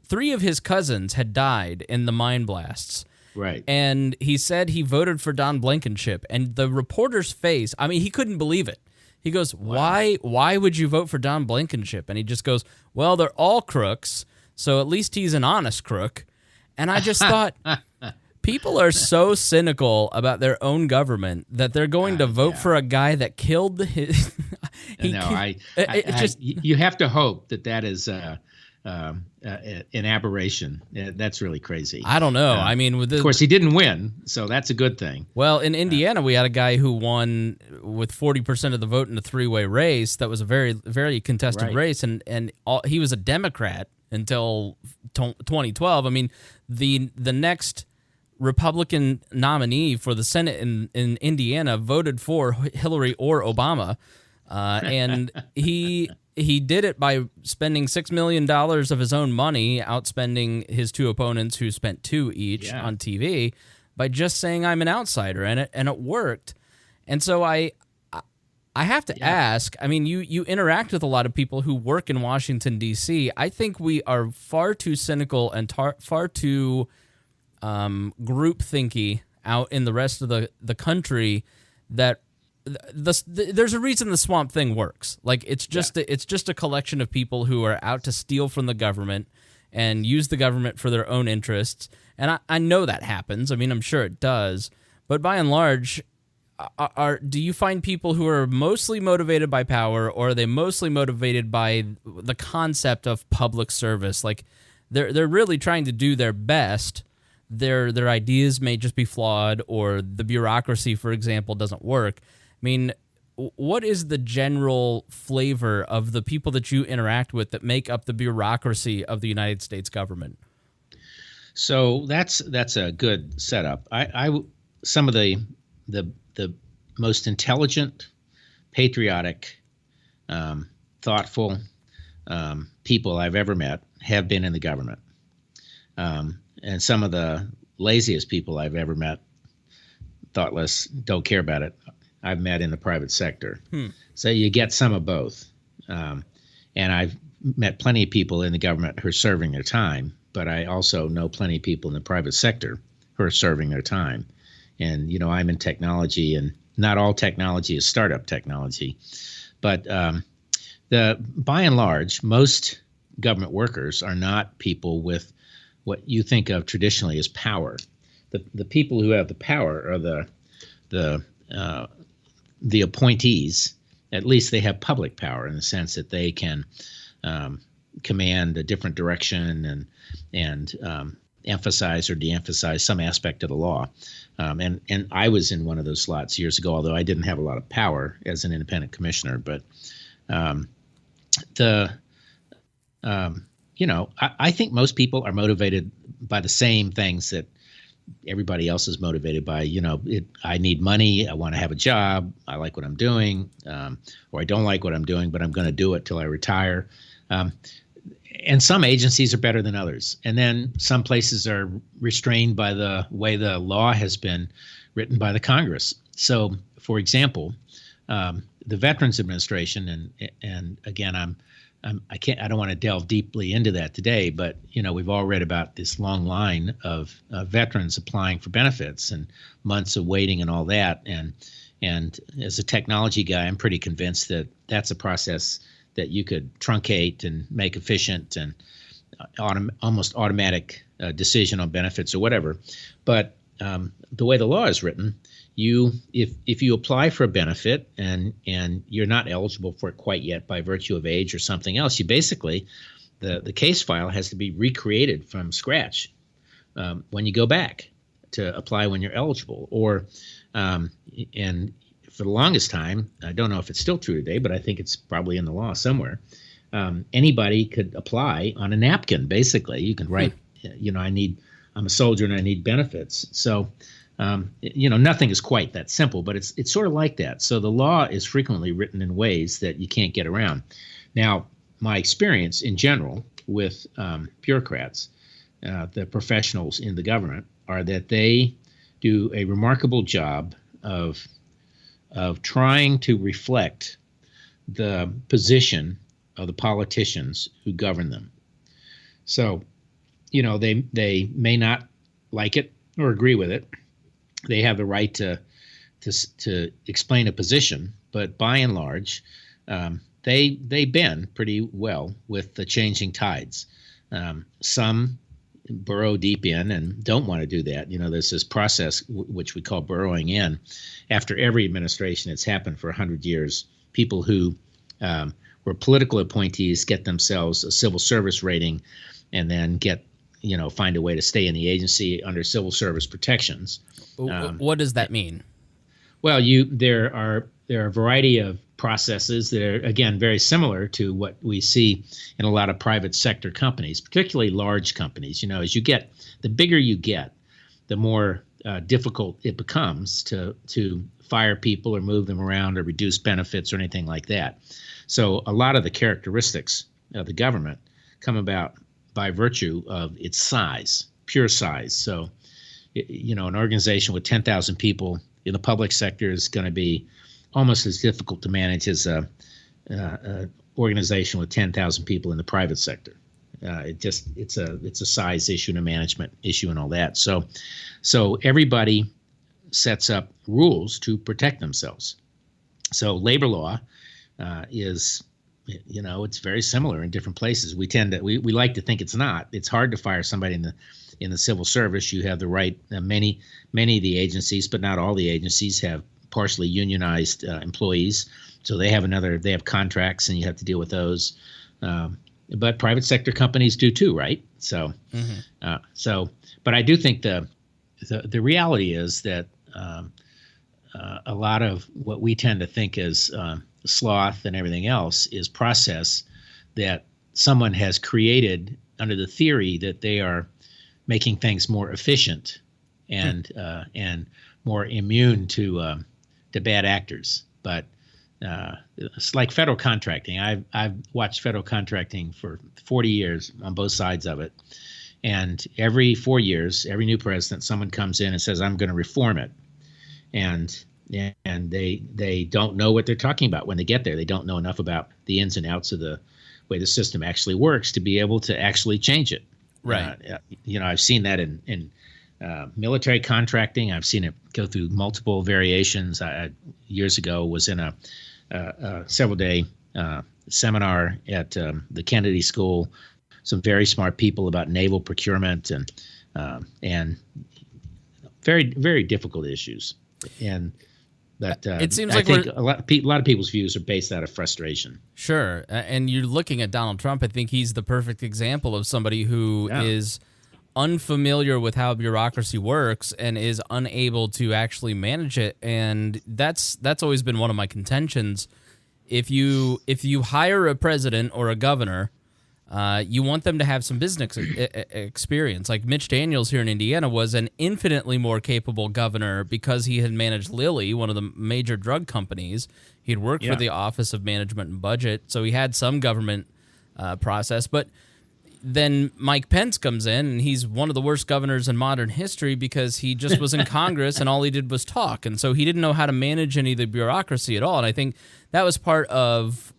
3 of his cousins had died in the mine blasts. Right. And he said he voted for Don Blankenship. And the reporter's face, he couldn't believe it. He goes, wow. Why would you vote for Don Blankenship? And he just goes, well, they're all crooks, so at least he's an honest crook. And I just thought, people are so cynical about their own government that they're going to vote for a guy that killed his... You have to hope that is... an aberration. That's really crazy. I don't know. I mean, of course, he didn't win, so that's a good thing. Well, in Indiana, we had a guy who won with 40% of the vote in a three-way race. That was a very, very contested race, and he was a Democrat until 2012. I mean, the next Republican nominee for the Senate in Indiana voted for Hillary or Obama, and he did it by spending $6 million of his own money, outspending his two opponents who spent $2 million each on TV, by just saying I'm an outsider, and it worked. And so I have to ask, I mean, you interact with a lot of people who work in Washington, D.C. I think we are far too cynical and far too group-thinky out in the rest of the country that there's a reason the swamp thing works. Like, it's just a collection of people who are out to steal from the government and use the government for their own interests. And I know that happens. I mean, I'm sure it does. But by and large, do you find people who are mostly motivated by power, or are they mostly motivated by the concept of public service? Like, they're really trying to do their best. Their ideas may just be flawed, or the bureaucracy, for example, doesn't work. I mean, what is the general flavor of the people that you interact with that make up the bureaucracy of the United States government? So that's a good setup. Some of the most intelligent, patriotic, thoughtful people I've ever met have been in the government, and some of the laziest people I've ever met, thoughtless, don't care about it, I've met in the private sector. So you get some of both. And I've met plenty of people in the government who are serving their time, but I also know plenty of people in the private sector who are serving their time. And, I'm in technology, and not all technology is startup technology. But by and large, most government workers are not people with what you think of traditionally as power. The people who have the power are the appointees. At least they have public power in the sense that they can command a different direction and emphasize or de-emphasize some aspect of the law. And I was in one of those slots years ago, although I didn't have a lot of power as an independent commissioner. But I think most people are motivated by the same things that everybody else is motivated by. I need money, I want to have a job, I like what I'm doing, or I don't like what I'm doing, but I'm going to do it till I retire. And some agencies are better than others. And then some places are restrained by the way the law has been written by the Congress. So, for example, the Veterans Administration, and again, I don't want to delve deeply into that today, but we've all read about this long line of veterans applying for benefits and months of waiting and all that. And as a technology guy, I'm pretty convinced that that's a process that you could truncate and make efficient and almost automatic decision on benefits or whatever. But the way the law is written, if you apply for a benefit and you're not eligible for it quite yet by virtue of age or something else, you basically, the case file has to be recreated from scratch when you go back to apply when you're eligible. Or and for the longest time, I don't know if it's still true today, but I think it's probably in the law somewhere, anybody could apply on a napkin. Basically, you can write, I'm a soldier and I need benefits. So nothing is quite that simple, but it's sort of like that. So the law is frequently written in ways that you can't get around. Now, my experience in general with bureaucrats, the professionals in the government, are that they do a remarkable job of trying to reflect the position of the politicians who govern them. So, they may not like it or agree with it. They have the right to explain a position, but by and large, they bend pretty well with the changing tides. Some burrow deep in and don't want to do that. There's this process which we call burrowing in. After every administration, it's happened for 100 years. People who where political appointees get themselves a civil service rating and then find a way to stay in the agency under civil service protections. What does that mean? Well, there are a variety of processes that are, again, very similar to what we see in a lot of private sector companies, particularly large companies. As the bigger you get, the more difficult it becomes to fire people or move them around or reduce benefits or anything like that. So a lot of the characteristics of the government come about by virtue of its size, pure size. So, an organization with 10,000 people in the public sector is going to be almost as difficult to manage as a organization with 10,000 people in the private sector. It's a size issue and a management issue and all that. So everybody sets up rules to protect themselves. So labor law is, it's very similar in different places. We like to think it's not. It's hard to fire somebody in the civil service. You have the right. Many of the agencies, but not all the agencies, have partially unionized employees. So they have contracts, and you have to deal with those. But private sector companies do too, right? So, but I do think the reality is that a lot of what we tend to think as sloth and everything else is process that someone has created under the theory that they are making things more efficient and more immune to bad actors. But it's like federal contracting. I've watched federal contracting for 40 years on both sides of it. And every 4 years, every new president, someone comes in and says, I'm going to reform it. And they don't know what they're talking about when they get there. They don't know enough about the ins and outs of the way the system actually works to be able to actually change it. Right. I've seen that in military contracting. I've seen it go through multiple variations. I years ago was in a several-day seminar at the Kennedy School. Some very smart people about naval procurement and very, very difficult issues. And that it seems I like think a lot of people's views are based out of frustration. Sure, and you're looking at Donald Trump. I think he's the perfect example of somebody who is unfamiliar with how bureaucracy works and is unable to actually manage it. And that's always been one of my contentions. If you hire a president or a governor, you want them to have some business experience. Like Mitch Daniels here in Indiana was an infinitely more capable governor because he had managed Lilly, one of the major drug companies. He'd worked for the Office of Management and Budget, so he had some government process. But then Mike Pence comes in, and he's one of the worst governors in modern history because he just was in Congress and all he did was talk. And so he didn't know how to manage any of the bureaucracy at all. And I think that was part of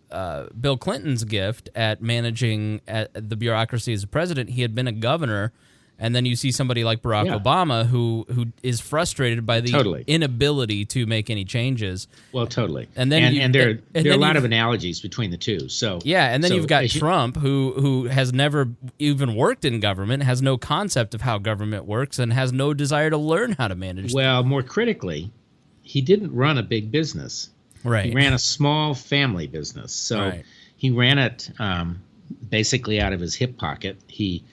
Bill Clinton's gift at managing the bureaucracy as a president. He had been a governor, and then you see somebody like Barack Obama who is frustrated by the inability to make any changes. Well, totally. And then there are a lot of analogies between the two. So and then you've got Trump who has never even worked in government, has no concept of how government works, and has no desire to learn how to manage. Well, more critically, he didn't run a big business. Right. He ran a small family business. So he ran it basically out of his hip pocket. He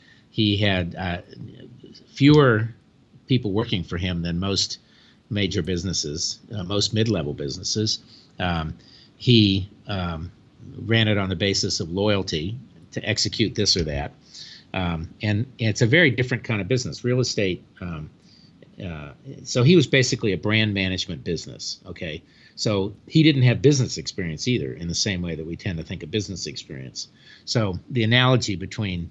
had fewer people working for him than most major businesses, most mid-level businesses. He ran it on the basis of loyalty to execute this or that. And it's a very different kind of business. Real estate. So he was basically a brand management business. Okay. So he didn't have business experience either, in the same way that we tend to think of business experience. So the analogy between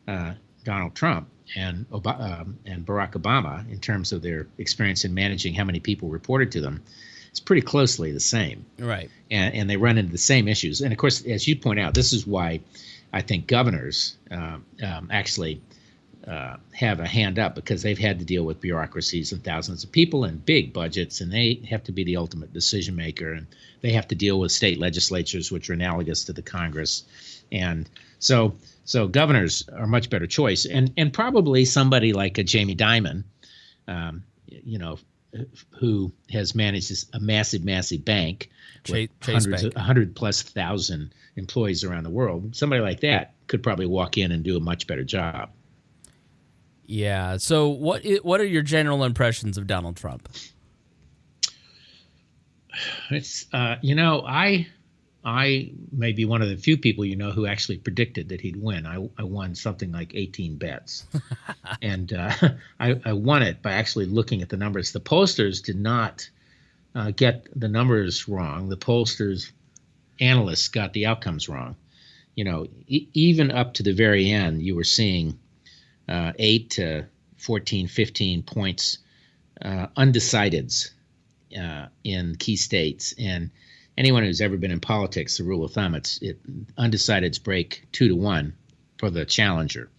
Donald Trump and Barack Obama in terms of their experience in managing how many people reported to them is pretty closely the same. Right. And they run into the same issues. And of course, as you point out, this is why I think governors actually have a hand up, because they've had to deal with bureaucracies and thousands of people and big budgets, and they have to be the ultimate decision maker, and they have to deal with state legislatures, which are analogous to the Congress. And so governors are a much better choice, and probably somebody like a Jamie Dimon, who has managed a massive bank with Chase Bank. 100,000+ employees around the world. Somebody like that could probably walk in and do a much better job. Yeah. So what are your general impressions of Donald Trump? It's I may be one of the few people who actually predicted that he'd win. I won something like 18 bets, and I won it by actually looking at the numbers. The pollsters did not get the numbers wrong. The pollsters analysts got the outcomes wrong. Even up to the very end, you were seeing 8 to 14, 15 points undecideds in key states. And anyone who's ever been in politics, the rule of thumb, undecideds break 2-1 for the challenger.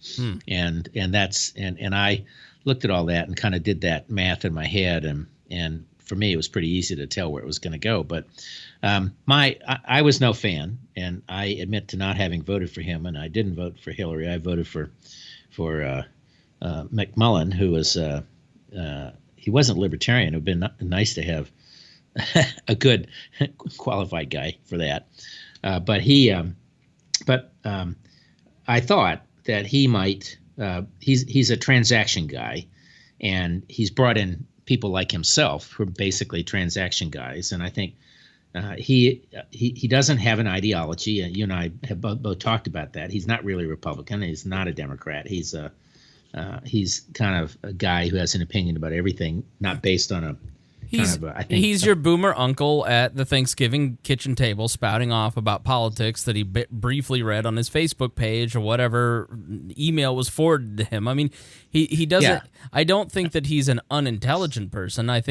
And I looked at all that and kind of did that math in my head, and for me it was pretty easy to tell where it was going to go. But I was no fan, and I admit to not having voted for him, and I didn't vote for Hillary. I voted for McMullen, who was he wasn't libertarian. It would have been nice to have a good qualified guy for that. But I thought that he might. He's a transaction guy, and he's brought in people like himself who are basically transaction guys. And I think he doesn't have an ideology. You and I have both talked about that. He's not really a Republican. He's not a Democrat. He's kind of a guy who has an opinion about everything, not based on a. He's your boomer uncle at the Thanksgiving kitchen table spouting off about politics that he briefly read on his Facebook page or whatever email was forwarded to him. I mean, he doesn't. Yeah. I don't think that he's an unintelligent person. I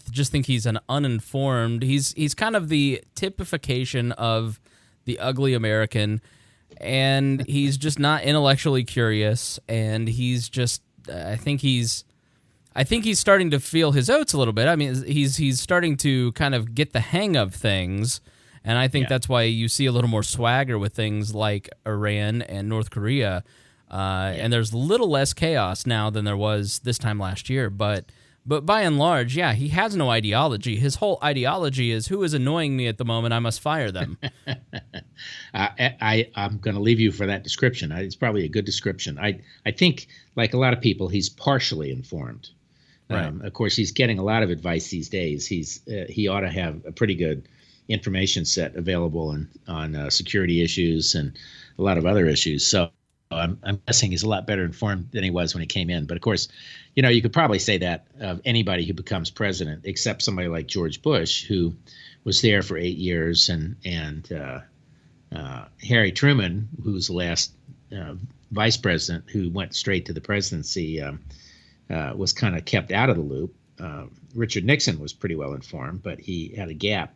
just think he's an uninformed. He's kind of the typification of the ugly American, and he's just not intellectually curious. And he's just. I think he's starting to feel his oats a little bit. I mean, he's starting to kind of get the hang of things, and I think that's why you see a little more swagger with things like Iran and North Korea, and there's a little less chaos now than there was this time last year. But by and large, he has no ideology. His whole ideology is, who is annoying me at the moment, I must fire them. I'm going to leave you for that description. It's probably a good description. I think, like a lot of people, he's partially informed. Right. Of course, he's getting a lot of advice these days. He ought to have a pretty good information set available on security issues and a lot of other issues. So I'm guessing he's a lot better informed than he was when he came in. But of course, you could probably say that of anybody who becomes president, except somebody like George Bush, who was there for 8 years, and Harry Truman, who was the last vice president who went straight to the presidency. Was kind of kept out of the loop. Richard Nixon was pretty well informed, but he had a gap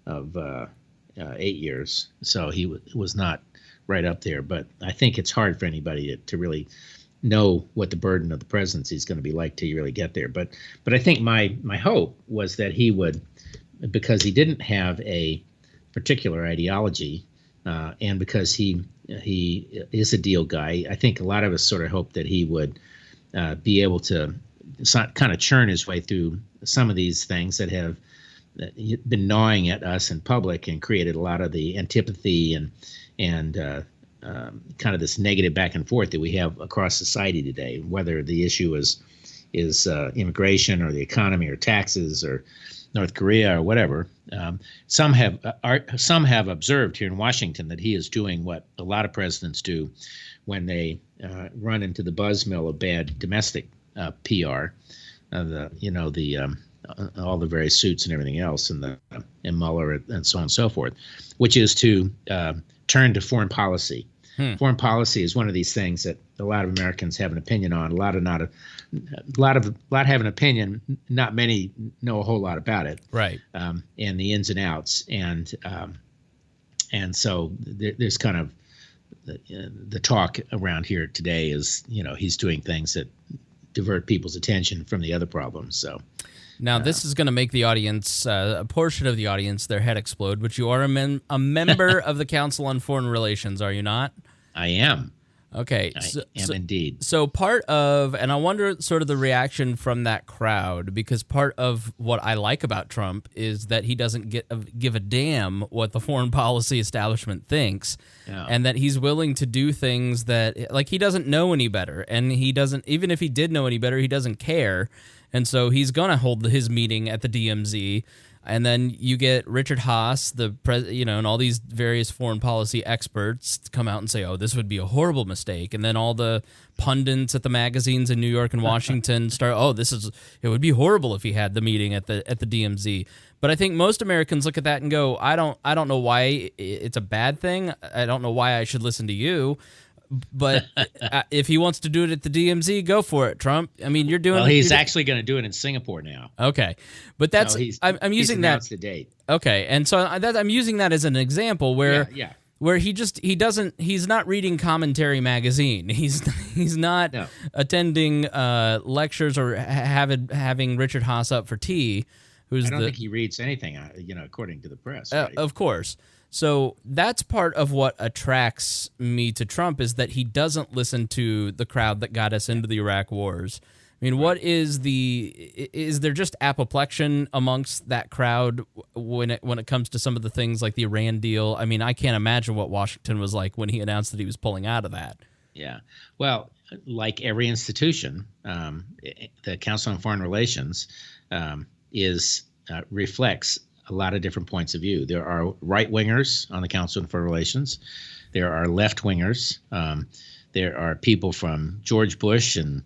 of 8 years, so he was not right up there. But I think it's hard for anybody to really know what the burden of the presidency is going to be like till you really get there. But I think my hope was that he would, because he didn't have a particular ideology, and because he is a deal guy, I think a lot of us sort of hoped that he would be able to kind of churn his way through some of these things that have been gnawing at us in public and created a lot of the antipathy and kind of this negative back and forth that we have across society today, whether the issue is immigration or the economy or taxes or North Korea or whatever. Some have observed here in Washington that he is doing what a lot of presidents do when they run into the buzz mill of bad domestic PR, all the various suits and everything else, and Mueller and so on and so forth, which is to turn to foreign policy. Foreign policy is one of these things that a lot of Americans have an opinion on. A lot have an opinion. Not many know a whole lot about it. Right. And the ins and outs, and so there's kind of the talk around here today is, he's doing things that divert people's attention from the other problems. So now this is going to make the audience, a portion of the audience, their head explode. But you are a member of the Council on Foreign Relations, are you not? I am. Okay. I am indeed. So part of, and I wonder sort of the reaction from that crowd, because part of what I like about Trump is that he doesn't give a damn what the foreign policy establishment thinks, and that he's willing to do things that, like, he doesn't know any better, and he doesn't, even if he did know any better, he doesn't care, and so he's going to hold his meeting at the DMZ. And then you get Richard Haas, and all these various foreign policy experts come out and say, "Oh, this would be a horrible mistake." And then all the pundits at the magazines in New York and Washington start, "Oh, it would be horrible if he had the meeting at the DMZ." But I think most Americans look at that and go, "I don't know why it's a bad thing. I don't know why I should listen to you." But if he wants to do it at the DMZ, go for it, Trump. I mean, you're doing. Well, he's actually going to do it in Singapore now. Okay, but that's I'm using that. The date. Okay, and so I'm using that as an example where he's not reading Commentary magazine. He's not attending lectures or having Richard Haas up for tea. I don't think he reads anything, according to the press. Right? Of course. So that's part of what attracts me to Trump, is that he doesn't listen to the crowd that got us into the Iraq wars. I mean, is there just apoplexion amongst that crowd when it comes to some of the things like the Iran deal? I mean, I can't imagine what Washington was like when he announced that he was pulling out of that. Yeah. Well, like every institution, the Council on Foreign Relations reflects a lot of different points of view. There are right-wingers on the Council on Foreign Relations. There are left-wingers. There are people from George Bush and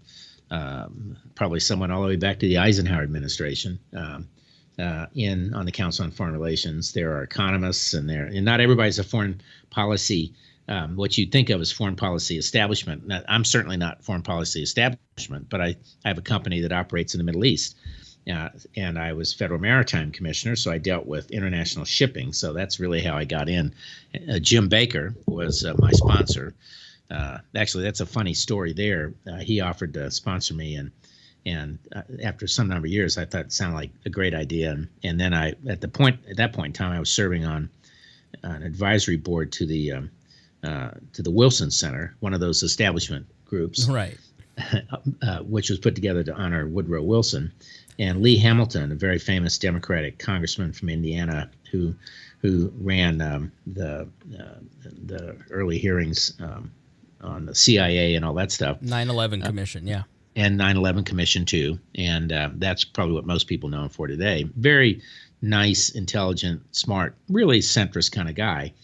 probably someone all the way back to the Eisenhower administration on the Council on Foreign Relations. There are economists, and not everybody's a foreign policy, what you think of as foreign policy establishment. Now, I'm certainly not foreign policy establishment, but I have a company that operates in the Middle East. And I was Federal Maritime Commissioner, so I dealt with international shipping. So that's really how I got in. Jim Baker was my sponsor. Actually, that's a funny story there. He offered to sponsor me, and after some number of years, I thought it sounded like a great idea. And then at that point in time, I was serving on an advisory board to the Wilson Center, one of those establishment groups, right? Which was put together to honor Woodrow Wilson. And Lee Hamilton, a very famous Democratic congressman from Indiana, who ran the early hearings on the CIA and all that stuff. 9/11 Commission, yeah. And 9/11 Commission too, and that's probably what most people know him for today. Very nice, intelligent, smart, really centrist kind of guy.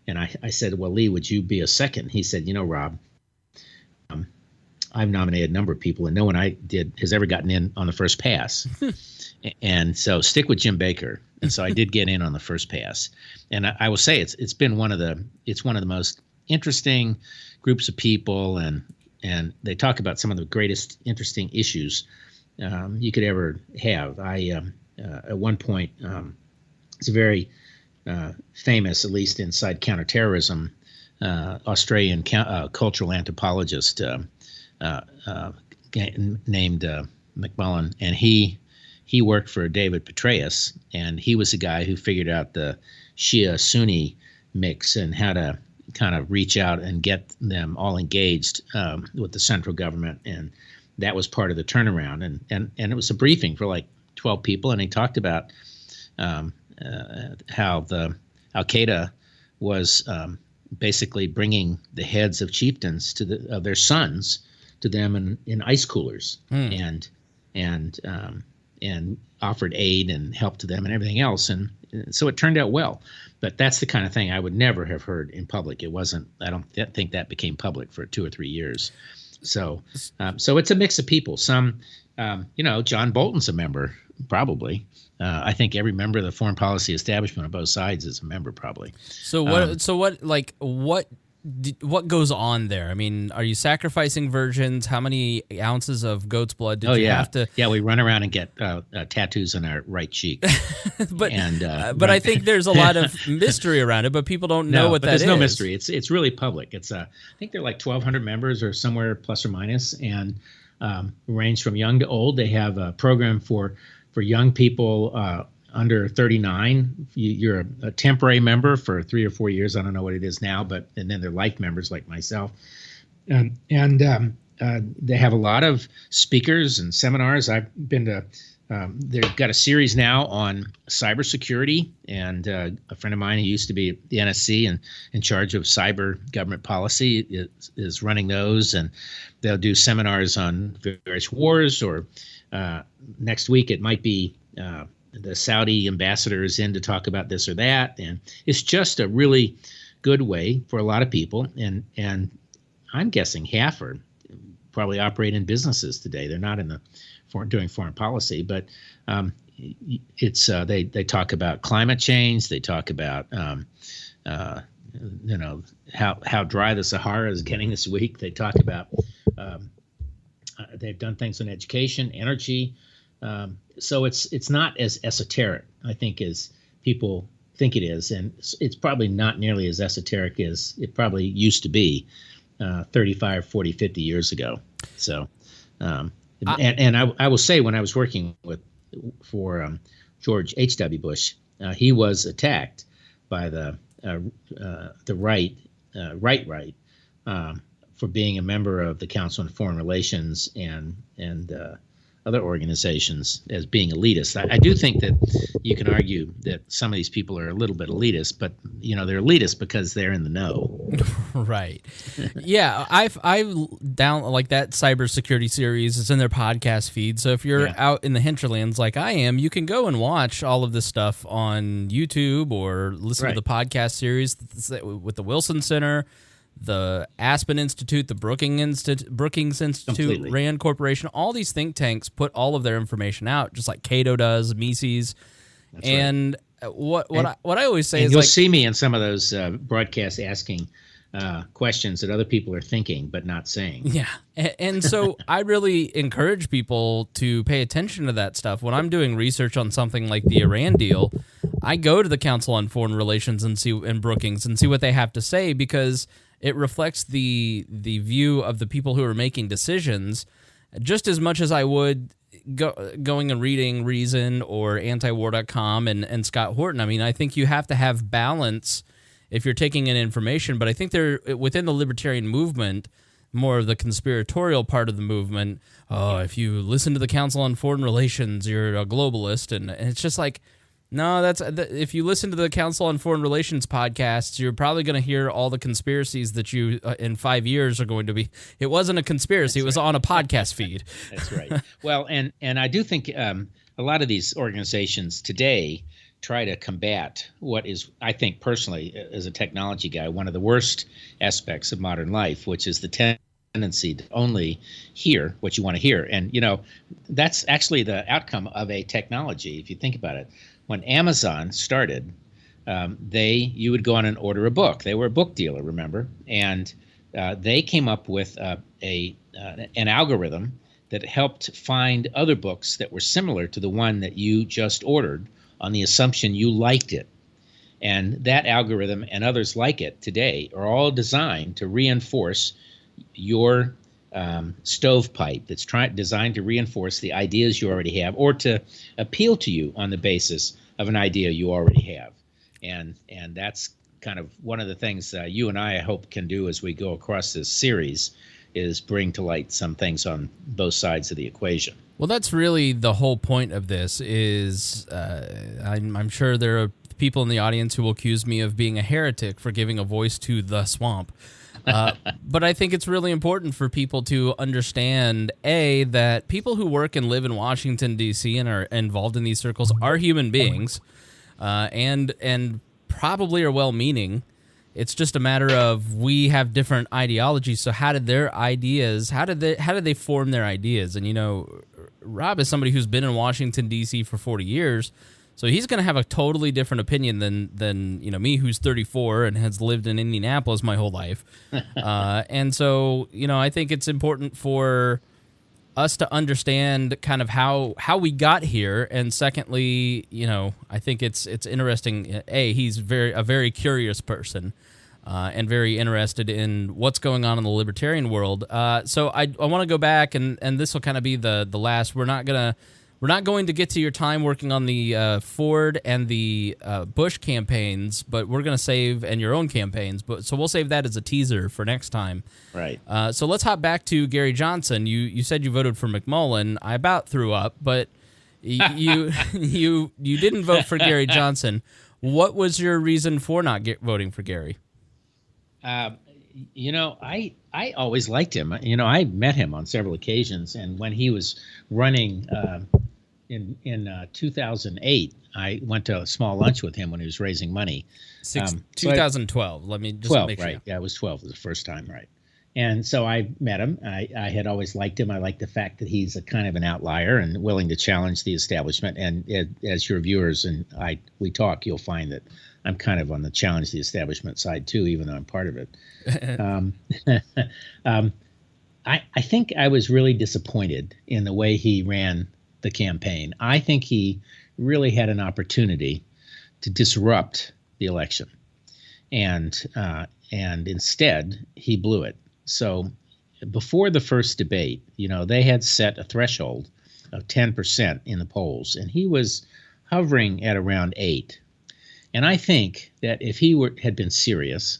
And I said, "Well, Lee, would you be a second?" He said, "Rob, I've nominated a number of people, and no one I did has ever gotten in on the first pass. And so stick with Jim Baker." And so I did get in on the first pass. And I will say it's been one of the most interesting groups of people, and they talk about some of the greatest interesting issues you could ever have. I at one point, it's a very famous, at least inside counterterrorism, Australian cultural anthropologist named McMullen, and he worked for David Petraeus, and he was the guy who figured out the Shia-Sunni mix and how to kind of reach out and get them all engaged with the central government, and that was part of the turnaround. And it was a briefing for like 12 people, and he talked about how the Al-Qaeda was basically bringing the heads of chieftains of their sons to them in ice coolers, and offered aid and help to them and everything else, and so it turned out well. But that's the kind of thing I would never have heard in public. It wasn't. I don't think that became public for 2 or 3 years. So it's a mix of people. Some, John Bolton's a member, probably. I think every member of the foreign policy establishment on both sides is a member, probably. So what goes on there? I mean, are you sacrificing virgins? How many ounces of goat's blood did you have to? Yeah, we run around and get tattoos on our right cheek. but I think there's a lot of mystery around it, but people don't know what that is. There's no mystery. It's really public. It's I think they're like 1,200 members or somewhere plus or minus, and range from young to old. They have a program for young people under 39. You're a temporary member for 3 or 4 years. I don't know what it is now, and then they're life members like myself. They have a lot of speakers and seminars. I've been to. They've got a series now on cybersecurity, and a friend of mine who used to be at the NSC and in charge of cyber government policy is running those, and they'll do seminars on various wars. Or next week it might be the Saudi ambassador is in to talk about this or that, and it's just a really good way for a lot of people. And I'm guessing half are probably operate in businesses today. They're not in the doing foreign policy, but it's they talk about climate change. They talk about how dry the Sahara is getting this week. They talk about they've done things on education, energy. So it's not as esoteric, I think, as people think it is, and it's probably not nearly as esoteric as it probably used to be 35, 40, 50 years ago. So. And I will say, when I was working for George H.W. Bush, he was attacked by the right for being a member of the Council on Foreign Relations and other organizations as being elitist. I do think that you can argue that some of these people are a little bit elitist, but they're elitist because they're in the know. Right. Yeah, I've down like that cybersecurity series. It's in their podcast feed. So if you're out in the hinterlands like I am, you can go and watch all of this stuff on YouTube or listen to the podcast series with the Wilson Center, the Aspen Institute, the Brookings Institute, Completely. Rand Corporation. All these think tanks put all of their information out, just like Cato does, Mises. That's and right. What I always say is, you'll see me in some of those broadcasts asking questions that other people are thinking but not saying. Yeah, and so I really encourage people to pay attention to that stuff. When I'm doing research on something like the Iran deal, I go to the Council on Foreign Relations and Brookings and see what they have to say, because it reflects the view of the people who are making decisions just as much as I would going and reading Reason or antiwar.com and Scott Horton. I mean, I think you have to have balance if you're taking in information, but I think they're within the libertarian movement, more of the conspiratorial part of the movement. Oh, if you listen to the Council on Foreign Relations, you're a globalist, and it's just like, no, if you listen to the Council on Foreign Relations podcasts, you're probably going to hear all the conspiracies that you in 5 years are going to be. It wasn't a conspiracy; it was on a podcast feed. That's right. Well, and I do think a lot of these organizations today try to combat what is, I think personally, as a technology guy, one of the worst aspects of modern life, which is the tendency to only hear what you want to hear. And that's actually the outcome of a technology, if you think about it. When Amazon started, you would go on and order a book. They were a book dealer, remember? And they came up with an algorithm that helped find other books that were similar to the one that you just ordered on the assumption you liked it. And that algorithm and others like it today are all designed to reinforce your stovepipe, that's designed to reinforce the ideas you already have, or to appeal to you on the basis of an idea you already have. And that's kind of one of the things you and I hope can do as we go across this series, is bring to light some things on both sides of the equation. Well, that's really the whole point of this. Is I'm sure there are people in the audience who will accuse me of being a heretic for giving a voice to the swamp. But I think it's really important for people to understand, that people who work and live in Washington, D.C. and are involved in these circles are human beings, and probably are well-meaning. It's just a matter of we have different ideologies. So how did they form their ideas? And Rob is somebody who's been in Washington, D.C. for 40 years. So he's going to have a totally different opinion than me, who's 34 and has lived in Indianapolis my whole life. And so, I think it's important for us to understand kind of how we got here. And secondly, I think it's interesting. He's a very curious person and very interested in what's going on in the libertarian world. So I want to go back, and this will kind of be the last. We're not going to We're not going to get to your time working on the Ford and the Bush campaigns, but we're going to save, and your own campaigns. So we'll save that as a teaser for next time. Right. So let's hop back to Gary Johnson. You said you voted for McMullen. I about threw up, but you didn't vote for Gary Johnson. What was your reason for not voting for Gary? I always liked him. I met him on several occasions, and when he was running in 2008, I went to a small lunch with him when he was raising money. 2012. Let me just 12, make sure. Right? Yeah, it was 12 was the first time, right? And so I met him. I had always liked him. I like the fact that he's a kind of an outlier and willing to challenge the establishment. And as your viewers and we talk, you'll find that I'm kind of on the challenge the establishment side too, even though I'm part of it. I think I was really disappointed in the way he ran the campaign. I think he really had an opportunity to disrupt the election, and instead he blew it. So before the first debate, they had set a threshold of 10% in the polls, and he was hovering at around 8. And I think that if he had been serious,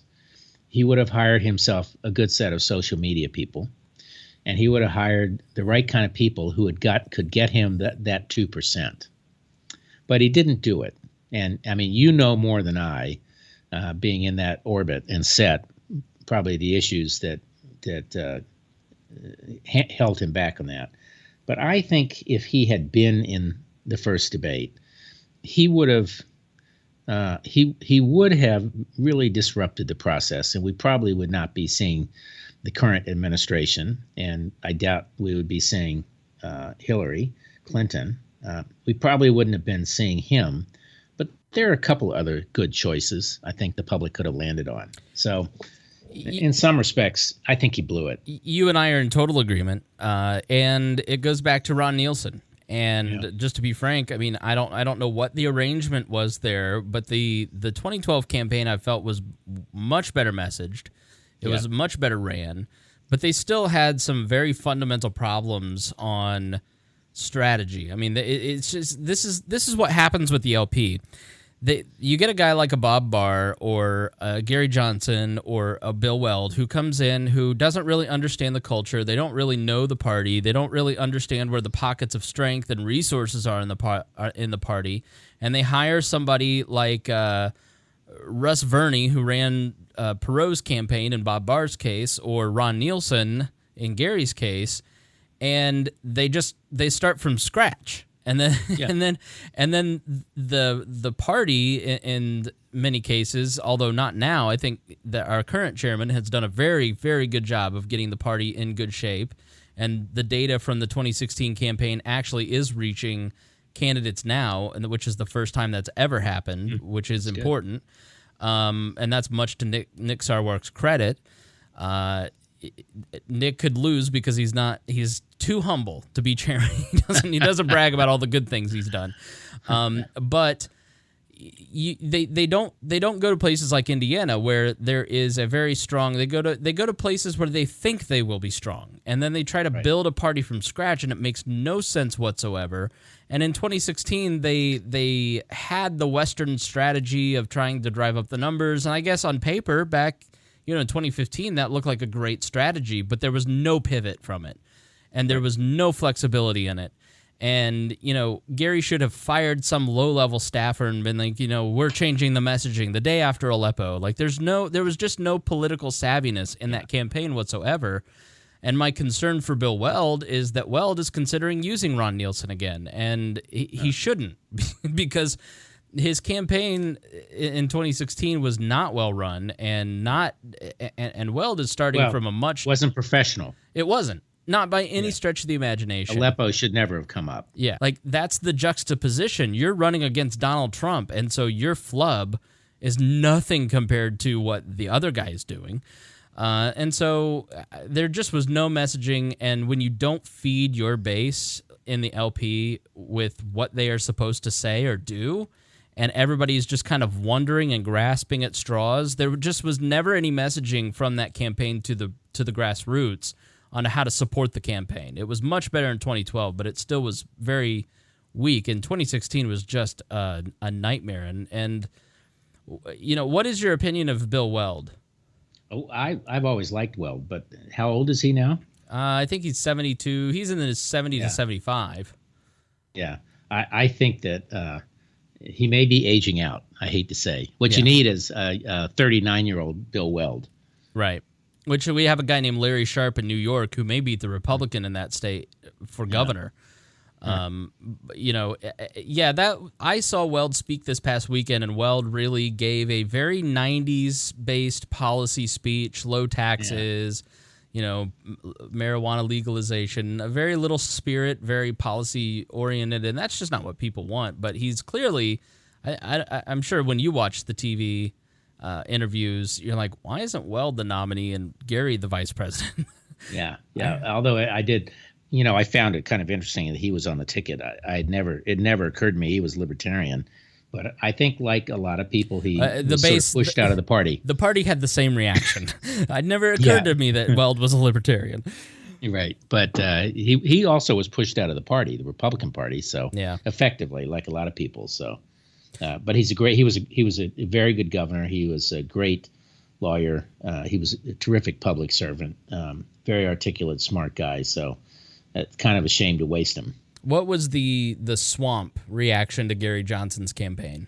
he would have hired himself a good set of social media people, and he would have hired the right kind of people who could get him that 2%. But he didn't do it. And I mean, more than I, being in that orbit and set, probably the issues that held him back on that. But I think if he had been in the first debate, he would have he would have really disrupted the process, and we probably would not be seeing the current administration, and I doubt we would be seeing Hillary Clinton. We probably wouldn't have been seeing him, but there are a couple other good choices I think the public could have landed on. So in some respects, I think he blew it. You and I are in total agreement, and it goes back to Ron Nielsen. And just to be frank, I mean, I don't know what the arrangement was there, but the 2012 campaign I felt was much better messaged. It was much better ran, but they still had some very fundamental problems on strategy. I mean, it's just this is what happens with the LP. You get a guy like a Bob Barr or a Gary Johnson or a Bill Weld who comes in who doesn't really understand the culture. They don't really know the party. They don't really understand where the pockets of strength and resources are in the party. And they hire somebody like Russ Verney, who ran Perot's campaign in Bob Barr's case, or Ron Nielsen in Gary's case, and they start from scratch. And then, and then the party in many cases, although not now, I think that our current chairman has done a very, very good job of getting the party in good shape. And the data from the 2016 campaign actually is reaching candidates now, which is the first time that's ever happened, which is important. And that's much to Nick Sarwark's credit. Nick could lose because he's too humble to be chairman. He doesn't brag about all the good things he's done. But they don't go to places like Indiana where there is a very strong. They go to places where they think they will be strong, and then they try to build a party from scratch, and it makes no sense whatsoever. And in 2016, they had the Western strategy of trying to drive up the numbers, and I guess on paper back in 2015 that looked like a great strategy, but there was no pivot from it, and there was no flexibility in it. And, Gary should have fired some low-level staffer and been like, we're changing the messaging the day after Aleppo. Like, there was just no political savviness in that campaign whatsoever. And my concern for Bill Weld is that Weld is considering using Ron Nielsen again, and he shouldn't, because his campaign in 2016 was not well run, and Weld is starting from a much... wasn't professional. It wasn't. Not by any stretch of the imagination. Aleppo should never have come up. Yeah, like that's the juxtaposition. You're running against Donald Trump, and so your flub is nothing compared to what the other guy is doing. And so there just was no messaging, and when you don't feed your base in the LP with what they are supposed to say or do, and everybody's just kind of wondering and grasping at straws, there just was never any messaging from that campaign to the grassroots on how to support the campaign. It was much better in 2012, but it still was very week. And 2016 was just a nightmare. And what is your opinion of Bill Weld? Oh, I've always liked Weld, but how old is he now? I think he's 72. He's in his 70 to 75. Yeah, I think that he may be aging out. I hate to say. What you need is a 39-year-old Bill Weld. Right. Which we have a guy named Larry Sharp in New York who may beat the Republican in that state for governor. I saw Weld speak this past weekend, and Weld really gave a very 90s-based policy speech, low taxes, marijuana legalization, a very little spirit, very policy-oriented, and that's just not what people want. But he's clearly, I'm sure when you watch the TV interviews, you're like, why isn't Weld the nominee and Gary the vice president? Yeah. Although I did, I found it kind of interesting that he was on the ticket. It never occurred to me he was libertarian, but I think like a lot of people, he was sort of pushed out of the party. The party had the same reaction. It never occurred to me that Weld was a libertarian. Right, but he also was pushed out of the party, the Republican Party. So effectively, like a lot of people. So. But he was a very good governor. He was a great lawyer. He was a terrific public servant, very articulate, smart guy. So it's kind of a shame to waste him. What was the swamp reaction to Gary Johnson's campaign?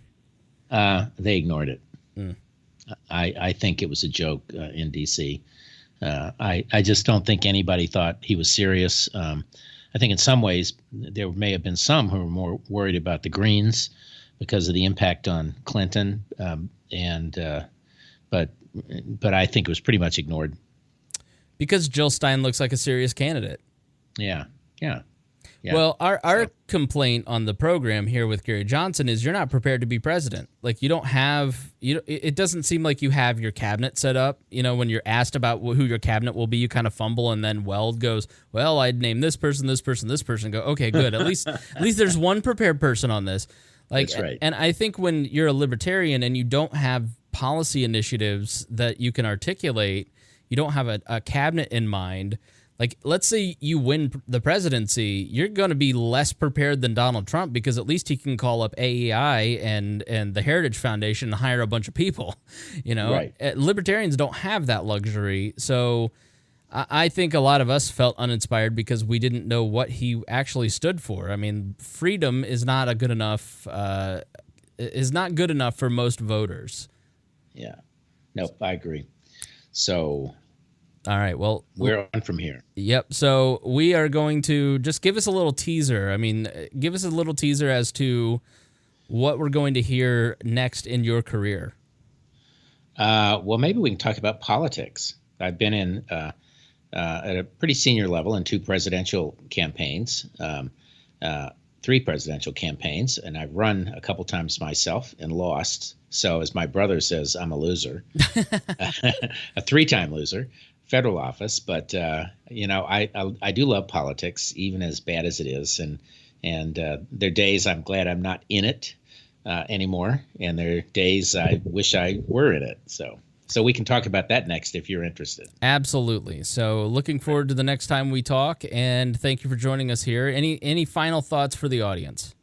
They ignored it. I think it was a joke in D.C. I just don't think anybody thought he was serious. I think in some ways there may have been some who were more worried about the Greens because of the impact on Clinton, but I think it was pretty much ignored. Because Jill Stein looks like a serious candidate. Yeah. Well, our complaint on the program here with Gary Johnson is you're not prepared to be president. Like you don't have it doesn't seem like you have your cabinet set up. When you're asked about who your cabinet will be, you kind of fumble, and then Weld goes, "Well, I'd name this person, this person, this person." Go, "Okay, good. At least there's one prepared person on this." That's right. And I think when you're a libertarian and you don't have policy initiatives that you can articulate, you don't have a cabinet in mind. Like, let's say you win the presidency, you're going to be less prepared than Donald Trump because at least he can call up AEI and the Heritage Foundation and hire a bunch of people. Right. Libertarians don't have that luxury. So I think a lot of us felt uninspired because we didn't know what he actually stood for. I mean, freedom is not good enough for most voters. Yeah. Nope, I agree. So all right, well, we're on from here. Yep. So we are going to just give us a little teaser. I mean, give us a little teaser as to what we're going to hear next in your career. Well, maybe we can talk about politics. I've been in at a pretty senior level in 2 presidential campaigns, 3 presidential campaigns, and I've run a couple times myself and lost. So as my brother says, I'm a loser, a 3-time loser, federal office. But, I do love politics, even as bad as it is. And there are days I'm glad I'm not in it anymore. And there are days I wish I were in it. So we can talk about that next if you're interested. Absolutely. So looking forward to the next time we talk, and thank you for joining us here. Any final thoughts for the audience?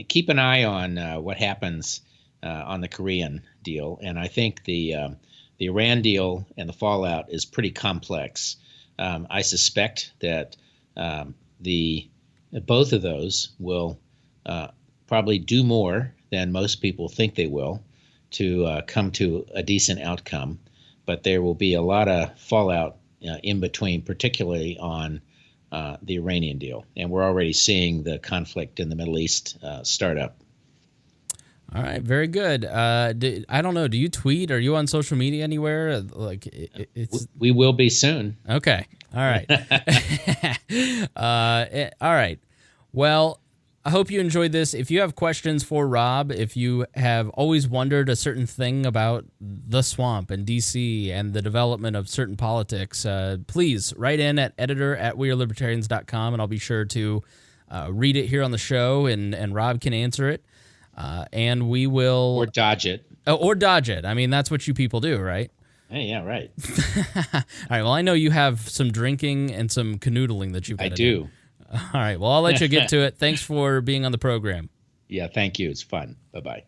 Keep an eye on what happens on the Korean deal, and I think the Iran deal and the fallout is pretty complex. I suspect that both of those will probably do more than most people think they will to come to a decent outcome, but there will be a lot of fallout in between, particularly on the Iranian deal. And we're already seeing the conflict in the Middle East start up. All right, very good. I don't know. Do you tweet? Are you on social media anywhere? We will be soon. Okay. All right. All right. Well, I hope you enjoyed this. If you have questions for Rob, if you have always wondered a certain thing about the swamp and D.C. and the development of certain politics, please write in at editor@wearelibertarians.com, and I'll be sure to read it here on the show, and Rob can answer it. And we will... Or dodge it. Oh, or dodge it. I mean, that's what you people do, right? Hey, yeah, right. All right, well, I know you have some drinking and some canoodling that you've got to do. All right. Well, I'll let you get to it. Thanks for being on the program. Yeah, thank you. It's fun. Bye-bye.